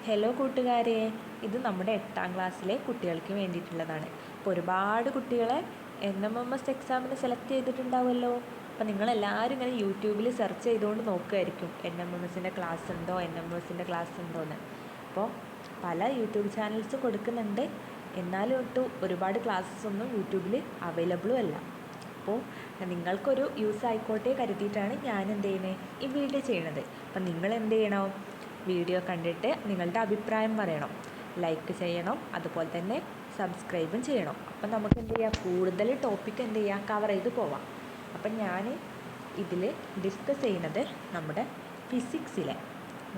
Hello കൂട്ടുകാരെ, ഇത് നമ്മുടെ 8ാം ക്ലാസ്സിലെ കുട്ടികൾക്ക് വേണ്ടിയിട്ടുള്ളതാണ്. ഇപ്പോൾ ഒരുപാട് കുട്ടികളെ NMMS എക്സാമിന് സെലക്ട് ചെയ്തിട്ടുണ്ടാവുമല്ലോ. അപ്പോൾ നിങ്ങളെല്ലാവരും ഇങ്ങനെ യൂട്യൂബിൽ സെർച്ച് ചെയ്തുകൊണ്ട് നോക്കുമായിരിക്കും NMMSൻ്റെ ക്ലാസ് ഉണ്ടോ, NMMSൻ്റെ ക്ലാസ് ഉണ്ടോ എന്ന്. അപ്പോൾ പല യൂട്യൂബ് ചാനൽസും കൊടുക്കുന്നുണ്ട്, എന്നാലും ഒരുപാട് ക്ലാസ്സസ് ഒന്നും യൂട്യൂബിൽ അവൈലബിളും അല്ല. അപ്പോൾ നിങ്ങൾക്കൊരു യൂസ് ആയിക്കോട്ടെ കരുതിയിട്ടാണ് ഞാൻ എന്ത് ചെയ്യുന്നത്, ഈ വീഡിയോ ചെയ്യണത്. അപ്പം നിങ്ങൾ എന്ത് ചെയ്യണം, വീഡിയോ കണ്ടിട്ട് നിങ്ങളുടെ അഭിപ്രായം പറയണം, ലൈക്ക് ചെയ്യണം, അതുപോലെ തന്നെ സബ്സ്ക്രൈബും ചെയ്യണം. അപ്പം നമുക്ക് എന്ത് ചെയ്യാം, കൂടുതൽ ടോപ്പിക്ക് എന്ത് ചെയ്യാം, കവർ ചെയ്ത് പോവാം. അപ്പം ഞാൻ ഇതിൽ ഡിസ്കസ് ചെയ്യുന്നത് നമ്മുടെ ഫിസിക്സിലെ,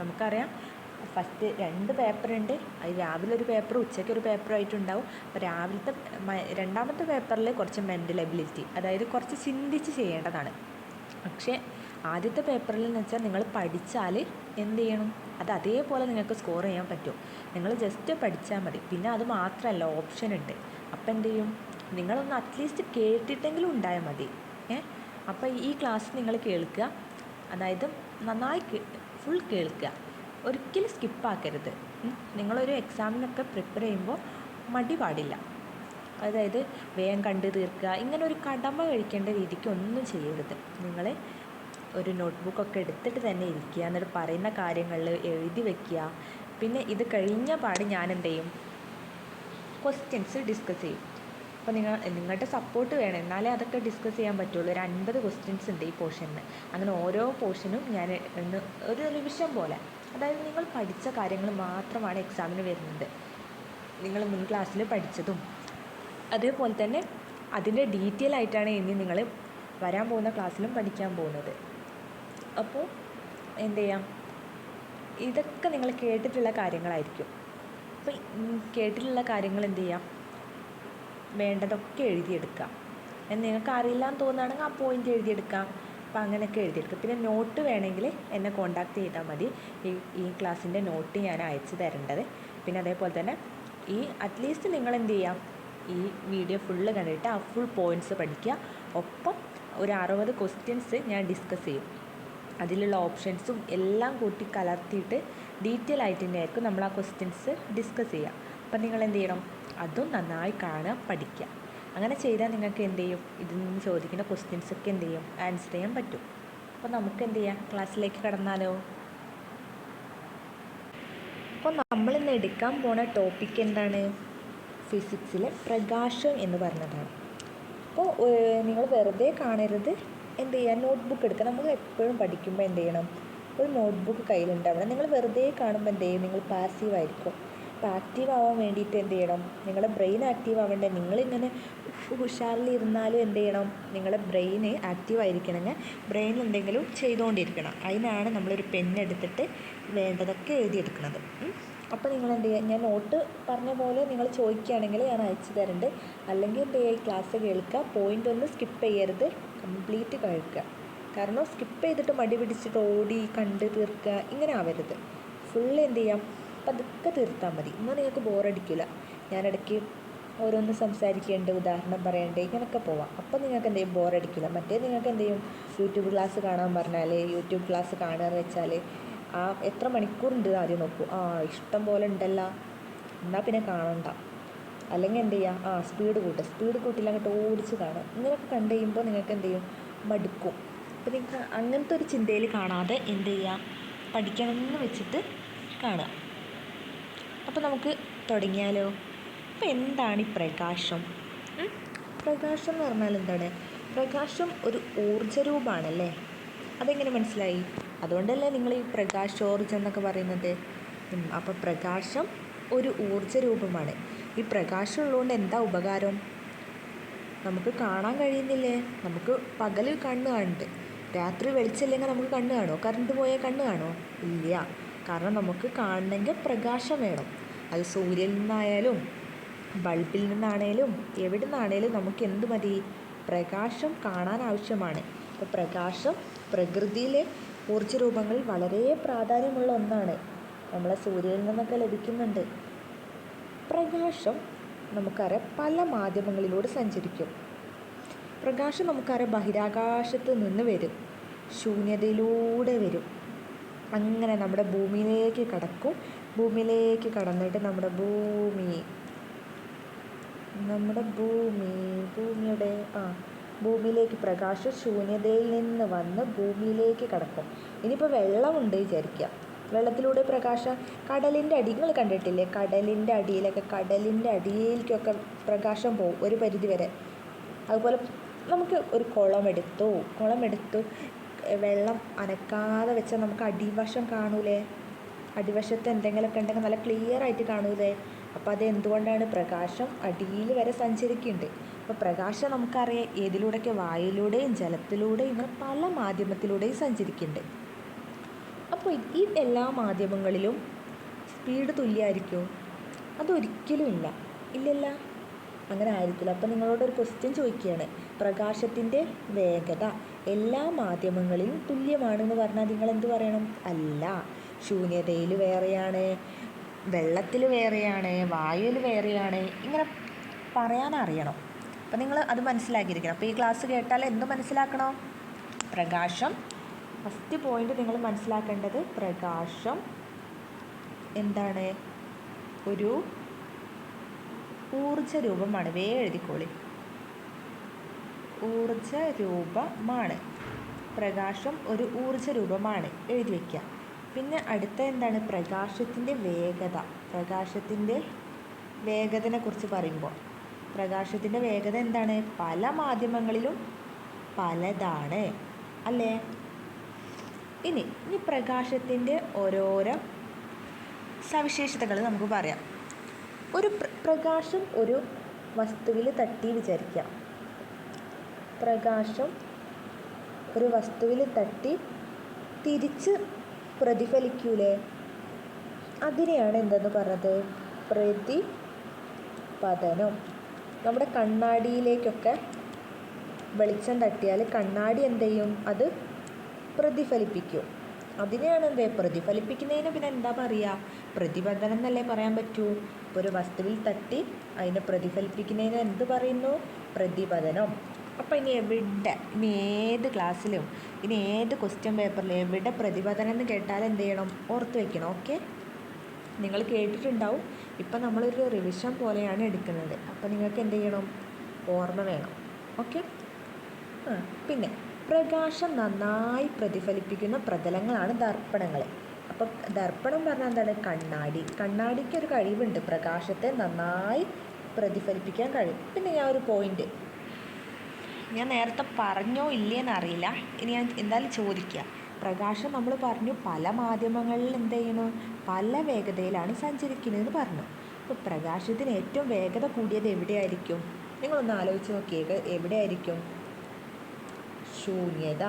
നമുക്കറിയാം ഫസ്റ്റ് 2 പേപ്പറുണ്ട്. അത് രാവിലെ ഒരു പേപ്പർ, ഉച്ചയ്ക്ക് ഒരു പേപ്പറായിട്ടുണ്ടാവും. അപ്പോൾ രണ്ടാമത്തെ പേപ്പറിൽ കുറച്ച് മെൻ്റൽ എബിലിറ്റി, അതായത് കുറച്ച് ചിന്തിച്ച് ചെയ്യേണ്ടതാണ്. പക്ഷേ ആദ്യത്തെ പേപ്പറിൽ എന്ന് വെച്ചാൽ നിങ്ങൾ പഠിച്ചാൽ എന്ത് ചെയ്യണം, അത് അതേപോലെ നിങ്ങൾക്ക് സ്കോർ ചെയ്യാൻ പറ്റും. നിങ്ങൾ ജസ്റ്റ് പഠിച്ചാൽ മതി. പിന്നെ അത് മാത്രമല്ല, ഓപ്ഷൻ ഉണ്ട്. അപ്പോൾ എന്ത് ചെയ്യും, നിങ്ങളൊന്ന് അറ്റ്ലീസ്റ്റ് കേട്ടിട്ടെങ്കിലും ഉണ്ടായാൽ മതി. അപ്പോൾ ഈ ക്ലാസ് നിങ്ങൾ കേൾക്കുക, അതായത് നന്നായി ഫുൾ കേൾക്കുക, ഒരിക്കലും സ്കിപ്പാക്കരുത്. നിങ്ങളൊരു എക്സാമിനൊക്കെ പ്രിപ്പയർ ചെയ്യുമ്പോൾ മടി പാടില്ല. അതായത് വേഗം കണ്ടു തീർക്കുക, ഇങ്ങനെ ഒരു കടമ കഴിക്കേണ്ട രീതിക്ക് ഒന്നും ചെയ്യരുത്. നിങ്ങൾ ഒരു നോട്ട്ബുക്കൊക്കെ എടുത്തിട്ട് തന്നെ ഇരിക്കുക, എന്നിട്ട് പറയുന്ന കാര്യങ്ങളിൽ എഴുതി വയ്ക്കുക. പിന്നെ ഇത് കഴിഞ്ഞ പാട് ഞാൻ എന്ത് ചെയ്യും, ക്വസ്റ്റ്യൻസ് ഡിസ്കസ് ചെയ്യും. അപ്പോൾ നിങ്ങളുടെ സപ്പോർട്ട് വേണം, എന്നാലേ അതൊക്കെ ഡിസ്കസ് ചെയ്യാൻ പറ്റുള്ളൂ. ഒരു 50 ക്വസ്റ്റ്യൻസ് ഉണ്ട് ഈ പോർഷനിൽ. അങ്ങനെ ഓരോ പോർഷനും ഞാൻ ഒരു റിവിഷൻ പോലെ, അതായത് നിങ്ങൾ പഠിച്ച കാര്യങ്ങൾ മാത്രമാണ് എക്സാമിന് വരുന്നത്. നിങ്ങൾ മുൻ ക്ലാസ്സിൽ പഠിച്ചതും അതേപോലെ തന്നെ അതിൻ്റെ ഡീറ്റെയിൽ ആയിട്ടാണ് ഇനി നിങ്ങൾ വരാൻ പോകുന്ന ക്ലാസ്സിലും പഠിക്കാൻ പോകുന്നത്. അപ്പോൾ എന്ത് ചെയ്യാം, ഇതൊക്കെ നിങ്ങൾ കേട്ടിട്ടുള്ള കാര്യങ്ങളായിരിക്കും. അപ്പോൾ കേട്ടിട്ടുള്ള കാര്യങ്ങൾ എന്ത് ചെയ്യാം, വേണ്ടതൊക്കെ എഴുതിയെടുക്കാം. നിങ്ങൾക്ക് അറിയില്ല എന്ന് തോന്നുകയാണെങ്കിൽ ആ പോയിൻ്റ് എഴുതിയെടുക്കാം. അപ്പോൾ അങ്ങനെയൊക്കെ എഴുതിയെടുക്കുക. പിന്നെ നോട്ട് വേണമെങ്കിൽ എന്നെ കോൺടാക്റ്റ് ചെയ്താൽ മതി. ഈ ക്ലാസ്സിൻ്റെ നോട്ട് ഞാൻ അയച്ചു തരേണ്ടത്. പിന്നെ അതേപോലെ തന്നെ അറ്റ്ലീസ്റ്റ് നിങ്ങൾ എന്ത് ചെയ്യാം, ഈ വീഡിയോ ഫുള്ള് കണ്ടിട്ട് ആ ഫുൾ പോയിൻറ്റ്സ് പഠിക്കുക. ഒപ്പം ഒരു 60 ക്വസ്റ്റ്യൻസ് ഞാൻ ഡിസ്കസ് ചെയ്യും. അതിലുള്ള ഓപ്ഷൻസും എല്ലാം കൂട്ടി കലർത്തിയിട്ട് ഡീറ്റെയിൽ ആയിട്ട് തന്നെയായിരിക്കും നമ്മൾ ആ ക്വസ്റ്റ്യൻസ് ഡിസ്കസ് ചെയ്യുക. അപ്പം നിങ്ങൾ എന്ത് ചെയ്യണം, അതും നന്നായി കാണുക, പഠിക്കുക. അങ്ങനെ ചെയ്താൽ നിങ്ങൾക്ക് എന്ത് ചെയ്യും, ഇതിൽ നിന്ന് ചോദിക്കുന്ന ക്വസ്റ്റ്യൻസൊക്കെ എന്ത് ചെയ്യും, ആൻസർ ചെയ്യാൻ പറ്റും. അപ്പോൾ നമുക്ക് എന്ത് ചെയ്യാം, ക്ലാസ്സിലേക്ക് കടന്നാലോ. അപ്പോൾ നമ്മളിന്ന് എടുക്കാൻ പോണ ടോപ്പിക്ക് എന്താണ്, ഫിസിക്സിലെ പ്രകാശം എന്ന് പറഞ്ഞതാണ്. അപ്പോൾ നിങ്ങൾ വെറുതെ കാണരുത്, എന്ത് ചെയ്യുക, നോട്ട്ബുക്ക് എടുക്കുക. നമ്മൾ എപ്പോഴും പഠിക്കുമ്പോൾ എന്ത് ചെയ്യണം, ഒരു നോട്ട്ബുക്ക് കയ്യിലുണ്ടാവണം. നിങ്ങൾ വെറുതെ കാണുമ്പോൾ എന്ത് ചെയ്യും, നിങ്ങൾ പാസീവായിരിക്കും. അപ്പോൾ ആക്റ്റീവ് ആവാൻ വേണ്ടിയിട്ട് എന്ത് ചെയ്യണം, നിങ്ങളുടെ ബ്രെയിൻ ആക്റ്റീവ് ആവേണ്ടത്. നിങ്ങളിങ്ങനെ ഉഷാറിലിരുന്നാലും എന്ത് ചെയ്യണം, നിങ്ങളുടെ ബ്രെയിന് ആക്റ്റീവ് ആയിരിക്കണമെങ്കിൽ ബ്രെയിൻ എന്തെങ്കിലും ചെയ്തുകൊണ്ടിരിക്കണം. അതിനാണ് നമ്മളൊരു പെന്നെടുത്തിട്ട് വേണ്ടതൊക്കെ എഴുതിയെടുക്കുന്നത്. അപ്പോൾ നിങ്ങൾ എന്ത് ചെയ്യുക, ഞാൻ നോട്ട് പറഞ്ഞ പോലെ നിങ്ങൾ ചോദിക്കുകയാണെങ്കിൽ ഞാൻ അയച്ചു തരുന്നുണ്ട്. അല്ലെങ്കിൽ എന്ത് ചെയ്യുക, ഈ ക്ലാസ് കേൾക്കുക, പോയിൻ്റ് ഒന്ന് സ്കിപ്പ് ചെയ്യരുത്, കംപ്ലീറ്റ് കേൾക്കുക. കാരണം സ്കിപ്പ് ചെയ്തിട്ട് മടി പിടിച്ചിട്ട് ഓടി കണ്ട് തീർക്കുക, ഇങ്ങനെ ആവരുത്. ഫുള്ള് എന്ത് ചെയ്യാം, പതുക്കെ തീർത്താൽ മതി. എന്നാൽ നിങ്ങൾക്ക് ബോറടിക്കില്ല. ഞാനിടയ്ക്ക് ഓരോന്ന് സംസാരിക്കേണ്ട, ഉദാഹരണം പറയേണ്ടത്, ഇങ്ങനെയൊക്കെ പോവാം. അപ്പോൾ നിങ്ങൾക്ക് എന്ത് ചെയ്യും, ബോറടിക്കില്ല. മറ്റേ നിങ്ങൾക്ക് എന്ത് ചെയ്യും, യൂട്യൂബ് ക്ലാസ് കാണാൻ പറഞ്ഞാൽ യൂട്യൂബ് ക്ലാസ് കാണുകയെന്ന് വെച്ചാൽ എത്ര മണിക്കൂറുണ്ട് ആദ്യം നോക്കൂ, ഇഷ്ടം പോലെ ഉണ്ടല്ലോ, എന്നാൽ പിന്നെ കാണണ്ട. അല്ലെങ്കിൽ എന്ത് ചെയ്യുക, സ്പീഡ് കൂട്ടില്ല, അങ്ങോട്ട് ഓടിച്ച് കാണുക. ഇങ്ങനെയൊക്കെ കണ്ടു കഴിയുമ്പോൾ നിങ്ങൾക്ക് എന്ത് ചെയ്യും, മടുക്കും. അപ്പോൾ നിങ്ങൾക്ക് അങ്ങനത്തെ ഒരു ചിന്തയിൽ കാണാതെ എന്ത് ചെയ്യുക, പഠിക്കണമെന്ന് വെച്ചിട്ട് കാണുക. അപ്പോൾ നമുക്ക് തുടങ്ങിയാലോ. അപ്പോൾ എന്താണ് ഈ പ്രകാശം? പ്രകാശം എന്ന് പറഞ്ഞാൽ എന്താണ്, പ്രകാശം ഒരു ഊർജ്ജരൂപമാണല്ലേ. അതെങ്ങനെ മനസ്സിലായി? അതുകൊണ്ടല്ലേ നിങ്ങൾ ഈ പ്രകാശോർജ്ജം എന്നൊക്കെ പറയുന്നത്. അപ്പോൾ പ്രകാശം ഒരു ഊർജ്ജരൂപമാണ്. ഈ പ്രകാശം ഉള്ളതുകൊണ്ട് എന്താ ഉപകാരം, നമുക്ക് കാണാൻ കഴിയുന്നില്ലേ. നമുക്ക് പകൽ കണ്ണ് കാണുന്നുണ്ട്, രാത്രി വെളിച്ചമില്ലെങ്കിൽ നമുക്ക് കണ്ണ് കാണുമോ? കറണ്ട് പോയാൽ കണ്ണ് കാണുമോ? ഇല്ല. കാരണം നമുക്ക് കാണണമെങ്കിൽ പ്രകാശം വേണം. അത് സൂര്യനിൽ നിന്നായാലും ബൾബിൽ നിന്നാണേലും എവിടെ നിന്നാണേലും നമുക്ക് എന്ത് മതി, പ്രകാശം കാണാൻ ആവശ്യമാണ്. അപ്പോൾ പ്രകാശം പ്രകൃതിയിലെ ഊർജ്ജരൂപങ്ങളിൽ വളരെ പ്രാധാന്യമുള്ള ഒന്നാണ്. നമ്മളെ സൂര്യനിൽ നിന്നൊക്കെ ലഭിക്കുന്നുണ്ട്. പ്രകാശം നമുക്കറിയാം പല മാധ്യമങ്ങളിലൂടെ സഞ്ചരിക്കും. പ്രകാശം നമുക്കറിയാം ബഹിരാകാശത്ത് നിന്ന് വരും, ശൂന്യതയിലൂടെ വരും, അങ്ങനെ നമ്മുടെ ഭൂമിയിലേക്ക് കടക്കും. ഭൂമിയിലേക്ക് കടന്നിട്ട് ഭൂമിയുടെ ഭൂമിയിലേക്ക് പ്രകാശം ശൂന്യതയിൽ നിന്ന് വന്ന് ഭൂമിയിലേക്ക് കടക്കും. ഇനിയിപ്പോൾ വെള്ളമുണ്ട് വിചാരിക്കുക, വെള്ളത്തിലൂടെ പ്രകാശം കടലിൻ്റെ അടി, നിങ്ങൾ കണ്ടിട്ടില്ലേ കടലിൻ്റെ അടിയിലേക്കൊക്കെ പ്രകാശം പോകും ഒരു പരിധി വരെ. അതുപോലെ നമുക്ക് ഒരു കുളമെടുത്തു വെള്ളം അനക്കാതെ വെച്ചാൽ നമുക്ക് അടിവശം കാണൂലേ, അടിവശത്ത് എന്തെങ്കിലുമൊക്കെ ഉണ്ടെങ്കിൽ നല്ല ക്ലിയർ ആയിട്ട് കാണൂലേ. അപ്പോൾ അത് എന്തുകൊണ്ടാണ്? പ്രകാശം അടിയിൽ വരെ സഞ്ചരിക്കുന്നുണ്ട്. അപ്പോൾ പ്രകാശം നമുക്കറിയാം ഏതിലൂടെയൊക്കെ, വായുവിലൂടെയും ജലത്തിലൂടെയും ഇങ്ങനെ പല മാധ്യമത്തിലൂടെയും സഞ്ചരിക്കുന്നുണ്ട്. അപ്പോൾ ഈ എല്ലാ മാധ്യമങ്ങളിലും സ്പീഡ് തുല്യമായിരിക്കുമോ? അതൊരിക്കലും ഇല്ലല്ല, അങ്ങനെ ആയിരിക്കില്ല. അപ്പോൾ നിങ്ങളോടൊരു ക്വസ്റ്റ്യൻ ചോദിക്കുകയാണ്, പ്രകാശത്തിൻ്റെ വേഗത എല്ലാ മാധ്യമങ്ങളിലും തുല്യമാണെന്ന് പറഞ്ഞാൽ നിങ്ങൾ എന്ത് പറയണം? അല്ല, ശൂന്യതയിൽ വേറെയാണ്, വെള്ളത്തിൽ വേറെയാണ്, വായുവിൽ വേറെയാണ്, ഇങ്ങനെ പറയാനറിയണം. അപ്പോൾ നിങ്ങൾ അത് മനസ്സിലാക്കിയിരിക്കണം. അപ്പോൾ ഈ ക്ലാസ് കേട്ടാൽ എന്ത് മനസ്സിലാക്കണം? പ്രകാശം, ഫസ്റ്റ് പോയിന്റ് നിങ്ങൾ മനസ്സിലാക്കേണ്ടത്, പ്രകാശം എന്താണ്? ഒരു ഊർജ രൂപമാണ്. എഴുതിക്കോളി, ഊർജ രൂപമാണ്. പ്രകാശം ഒരു ഊർജ രൂപമാണ്, എഴുതി വയ്ക്കുക. പിന്നെ അടുത്ത എന്താണ്? പ്രകാശത്തിൻ്റെ വേഗത. പ്രകാശത്തിൻ്റെ വേഗതയെ കുറിച്ച് പറയുമ്പോൾ പ്രകാശത്തിൻ്റെ വേഗത എന്താണ്? പല മാധ്യമങ്ങളിലും പലതാണ്, അല്ലേ? ഇനി പ്രകാശത്തിൻ്റെ ഓരോരോ സവിശേഷതകൾ നമുക്ക് പറയാം. ഒരു പ്രകാശം ഒരു വസ്തുവിൽ തട്ടി വിചാരിക്കാം. പ്രകാശം ഒരു വസ്തുവിൽ തട്ടി തിരിച്ച് പ്രതിഫലിക്കൂലേ, അതിനെയാണ് എന്തെന്ന് പറഞ്ഞത്? പ്രതിപതനം. നമ്മുടെ കണ്ണാടിയിലേക്കൊക്കെ വെളിച്ചം തട്ടിയാൽ കണ്ണാടി എന്ത് ചെയ്യും? അത് പ്രതിഫലിപ്പിക്കും. അതിനെയാണ് പ്രതിഫലിപ്പിക്കുന്നതിന് പിന്നെ എന്താ പറയുക? പ്രതിപതനം എന്നല്ലേ പറയാൻ പറ്റൂ. ഇപ്പോൾ ഒരു വസ്തുവിൽ തട്ടി അതിനെ പ്രതിഫലിപ്പിക്കുന്നതിന് എന്ത് പറയുന്നു? പ്രതിപതനം. അപ്പോൾ ഇനി ഏത് ക്ലാസ്സിലും ഏത് ക്വസ്റ്റ്യൻ പേപ്പറിലും എവിടെ പ്രതിപതനം എന്ന് കേട്ടാൽ എന്ത് ചെയ്യണം? ഓർത്ത് വയ്ക്കണം. ഓക്കെ, നിങ്ങൾ കേട്ടിട്ടുണ്ടാവും. ഇപ്പം നമ്മളൊരു റിവിഷൻ പോലെയാണ് എടുക്കുന്നത്. അപ്പോൾ നിങ്ങൾക്ക് എന്ത് ചെയ്യണം? ഓർമ്മ വേണം. ഓക്കെ. പിന്നെ പ്രകാശം നന്നായി പ്രതിഫലിപ്പിക്കുന്ന പ്രതലങ്ങളാണ് ദർപ്പണങ്ങൾ. അപ്പം ദർപ്പണം പറഞ്ഞാൽ എന്താണ്? കണ്ണാടിക്ക് ഒരു കഴിവുണ്ട്, പ്രകാശത്തെ നന്നായി പ്രതിഫലിപ്പിക്കാൻ കഴിയും. പിന്നെ ഒരു പോയിന്റ് ഞാൻ നേരത്തെ പറഞ്ഞോ ഇല്ലേന്നറിയില്ല, ഇനി ഞാൻ എന്തായാലും ചോദിക്കുക. പ്രകാശം നമ്മൾ പറഞ്ഞു പല മാധ്യമങ്ങളിൽ എന്ത് ചെയ്യണു? പല വേഗതയിലാണ് സഞ്ചരിക്കുന്നതെന്ന് പറഞ്ഞു. അപ്പോൾ പ്രകാശത്തിന് ഏറ്റവും വേഗത കൂടിയത് എവിടെയായിരിക്കും? നിങ്ങളൊന്ന് ആലോചിച്ച് നോക്കിയത് എവിടെയായിരിക്കും? ശൂന്യത.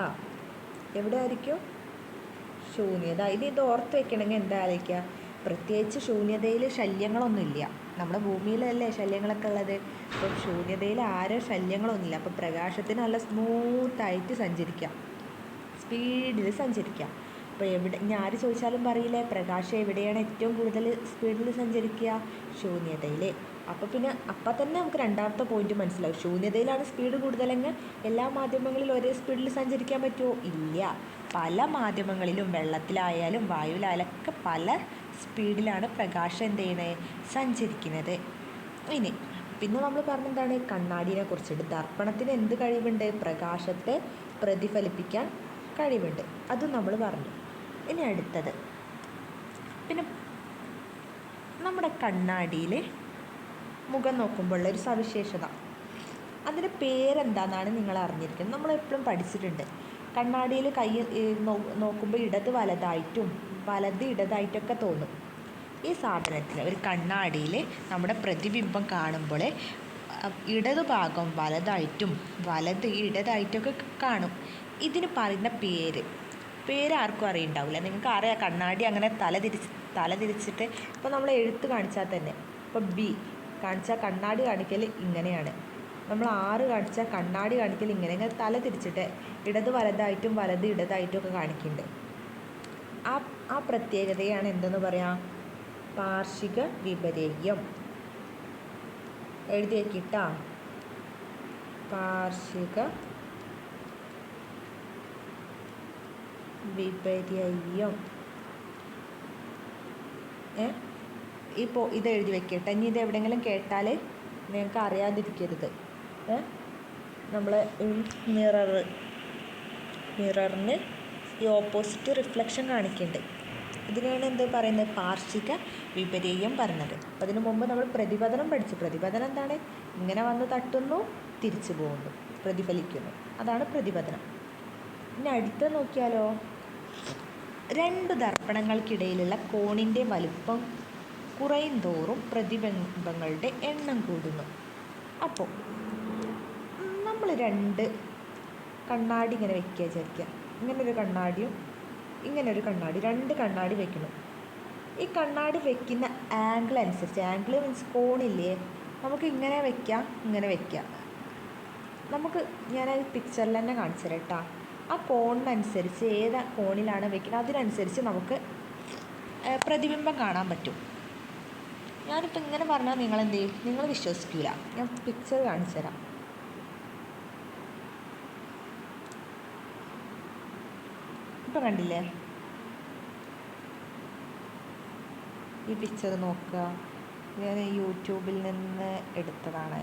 എവിടെയായിരിക്കും? ശൂന്യത. ഇത് ഓർത്ത് വെക്കണമെങ്കിൽ എന്താ ആലോചിക്കുക? പ്രത്യേകിച്ച് ശൂന്യതയിൽ ശല്യങ്ങളൊന്നുമില്ല. നമ്മുടെ ഭൂമിയിലല്ലേ ശല്യങ്ങളൊക്കെ ഉള്ളത്. അപ്പം ശൂന്യതയിൽ ആരോ ശല്യങ്ങളൊന്നുമില്ല. അപ്പോൾ പ്രകാശത്തിന് നല്ല സ്മൂത്തായിട്ട് സഞ്ചരിക്കാം, സ്പീഡിൽ സഞ്ചരിക്കാം. അപ്പോൾ ഇനി ആര് ചോദിച്ചാലും പറയില്ലേ പ്രകാശം എവിടെയാണ് ഏറ്റവും കൂടുതൽ സ്പീഡിൽ സഞ്ചരിക്കുക? ശൂന്യതയിൽ. അപ്പോൾ തന്നെ നമുക്ക് രണ്ടാമത്തെ പോയിന്റ് മനസ്സിലാവും. ശൂന്യതയിലാണ് സ്പീഡ് കൂടുതലെങ്കിൽ എല്ലാ മാധ്യമങ്ങളിലും ഒരേ സ്പീഡിൽ സഞ്ചരിക്കാൻ പറ്റുമോ? ഇല്ല. പല മാധ്യമങ്ങളിലും വെള്ളത്തിലായാലും വായുവിലായാലും ഒക്കെ പല സ്പീഡിലാണ് പ്രകാശം എന്ത് ചെയ്യുന്നത്? സഞ്ചരിക്കുന്നത്. പിന്നെ നമ്മൾ പറഞ്ഞെന്താണ്? കണ്ണാടിനെ കുറിച്ചിട്ട്. ദർപ്പണത്തിന് എന്ത് കഴിവുണ്ട്? പ്രകാശത്തെ പ്രതിഫലിപ്പിക്കാൻ കഴിവുണ്ട്. അതും നമ്മൾ പറഞ്ഞു. ഇനി അടുത്തത്, പിന്നെ നമ്മുടെ കണ്ണാടിയിൽ മുഖം നോക്കുമ്പോഴുള്ള ഒരു സവിശേഷത, അതിൻ്റെ പേരെന്താണെന്നാണ് നിങ്ങൾ അറിഞ്ഞിരിക്കുന്നത്. നമ്മളെപ്പോഴും പഠിച്ചിട്ടുണ്ട്. കണ്ണാടിയിൽ കൈ നോക്കുമ്പോൾ ഇടത് വലതായിട്ടും വലത് ഇടതായിട്ടൊക്കെ തോന്നും. ഈ സാധനത്തിൽ ഒരു കണ്ണാടിയിൽ നമ്മുടെ പ്രതിബിംബം കാണുമ്പോൾ ഇടതു ഭാഗം വലതായിട്ടും വലത് ഇടതായിട്ടൊക്കെ കാണും. ഇതിന് പറയുന്ന പേര് ആർക്കും അറിയുണ്ടാവില്ല. നിങ്ങൾക്ക് അറിയാം കണ്ണാടി അങ്ങനെ തല തിരിച്ചിട്ട് ഇപ്പോൾ നമ്മൾ എഴുത്ത് കാണിച്ചാൽ തന്നെ, ഇപ്പോൾ ബി കാണിച്ചാൽ കണ്ണാടി കാണിക്കൽ ഇങ്ങനെയാണ്, നമ്മൾ 6 കാണിച്ചാൽ കണ്ണാടി കാണിക്കൽ ഇങ്ങനെ തല തിരിച്ചിട്ട് ഇടത് വലതായിട്ടും വലത് ഇടതായിട്ടും ഒക്കെ കാണിക്കുന്നുണ്ട്. ആ പ്രത്യേകതയാണ് എന്തെന്ന് പറയാം? പാർശ്വിക വിപര്യം. എഴുതി വയ്ക്കിട്ടാ, പാർശ്വിക വിപര്യം. ഇപ്പോൾ ഇത് എഴുതി വെക്കട്ടെ. ഇനി ഇത് എവിടെയെങ്കിലും കേട്ടാൽ നിങ്ങൾക്ക് അറിയാതിരിക്കരുത്. നമ്മൾ മിററിന് ഈ ഓപ്പോസിറ്റ് റിഫ്ലക്ഷൻ കാണിക്കുന്നുണ്ട്. ഇതിനെയാണ് എന്ത് പറയുന്നത്? പാർശ്വിക വിപര്യം പറയുന്നത്. അപ്പം അതിനു മുമ്പ് നമ്മൾ പ്രതിപതനം പഠിച്ചു. പ്രതിപതനം എന്താണ്? ഇങ്ങനെ വന്ന് തട്ടുന്നു, തിരിച്ചു പോകുന്നു, പ്രതിഫലിക്കുന്നു. അതാണ് പ്രതിപതനം. ഇനി അടുത്ത നോക്കിയാലോ. രണ്ട് ദർപ്പണങ്ങൾക്കിടയിലുള്ള കോണിൻ്റെ വലുപ്പം കുറയും തോറും പ്രതിബിംബങ്ങളുടെ എണ്ണം കൂടുന്നു. അപ്പോൾ നമ്മൾ രണ്ട് കണ്ണാടി ഇങ്ങനെ വെക്കുക വിചാരിക്കുക. ഇങ്ങനൊരു കണ്ണാടിയും ഇങ്ങനൊരു കണ്ണാടി, രണ്ട് കണ്ണാടി വെക്കണം. ഈ കണ്ണാടി വെക്കുന്ന ആംഗിൾ അനുസരിച്ച്, ആംഗിൾ മീൻസ് കോണില്ലേ, നമുക്ക് ഇങ്ങനെ വെക്കാം, ഇങ്ങനെ വെക്കാം. നമുക്ക് ഞാനത് പിക്ചറിൽ തന്നെ കാണിച്ചു തരാം കേട്ടോ. ആ കോണിനനുസരിച്ച് ഏത് കോണിലാണ് വെക്കുന്നത് അതിനനുസരിച്ച് നമുക്ക് പ്രതിബിംബം കാണാൻ പറ്റും. ഞാനിപ്പോൾ ഇങ്ങനെ പറഞ്ഞാൽ നിങ്ങളെന്ത് ചെയ്യും? നിങ്ങൾ വിശ്വസിക്കില്ല. ഞാൻ പിക്ചർ കാണിച്ചു തരാം. ഇപ്പം കണ്ടില്ലേ? ഈ പിക്ചർ നോക്കുക. ഞാൻ യൂട്യൂബിൽ നിന്ന് എടുത്തതാണ്.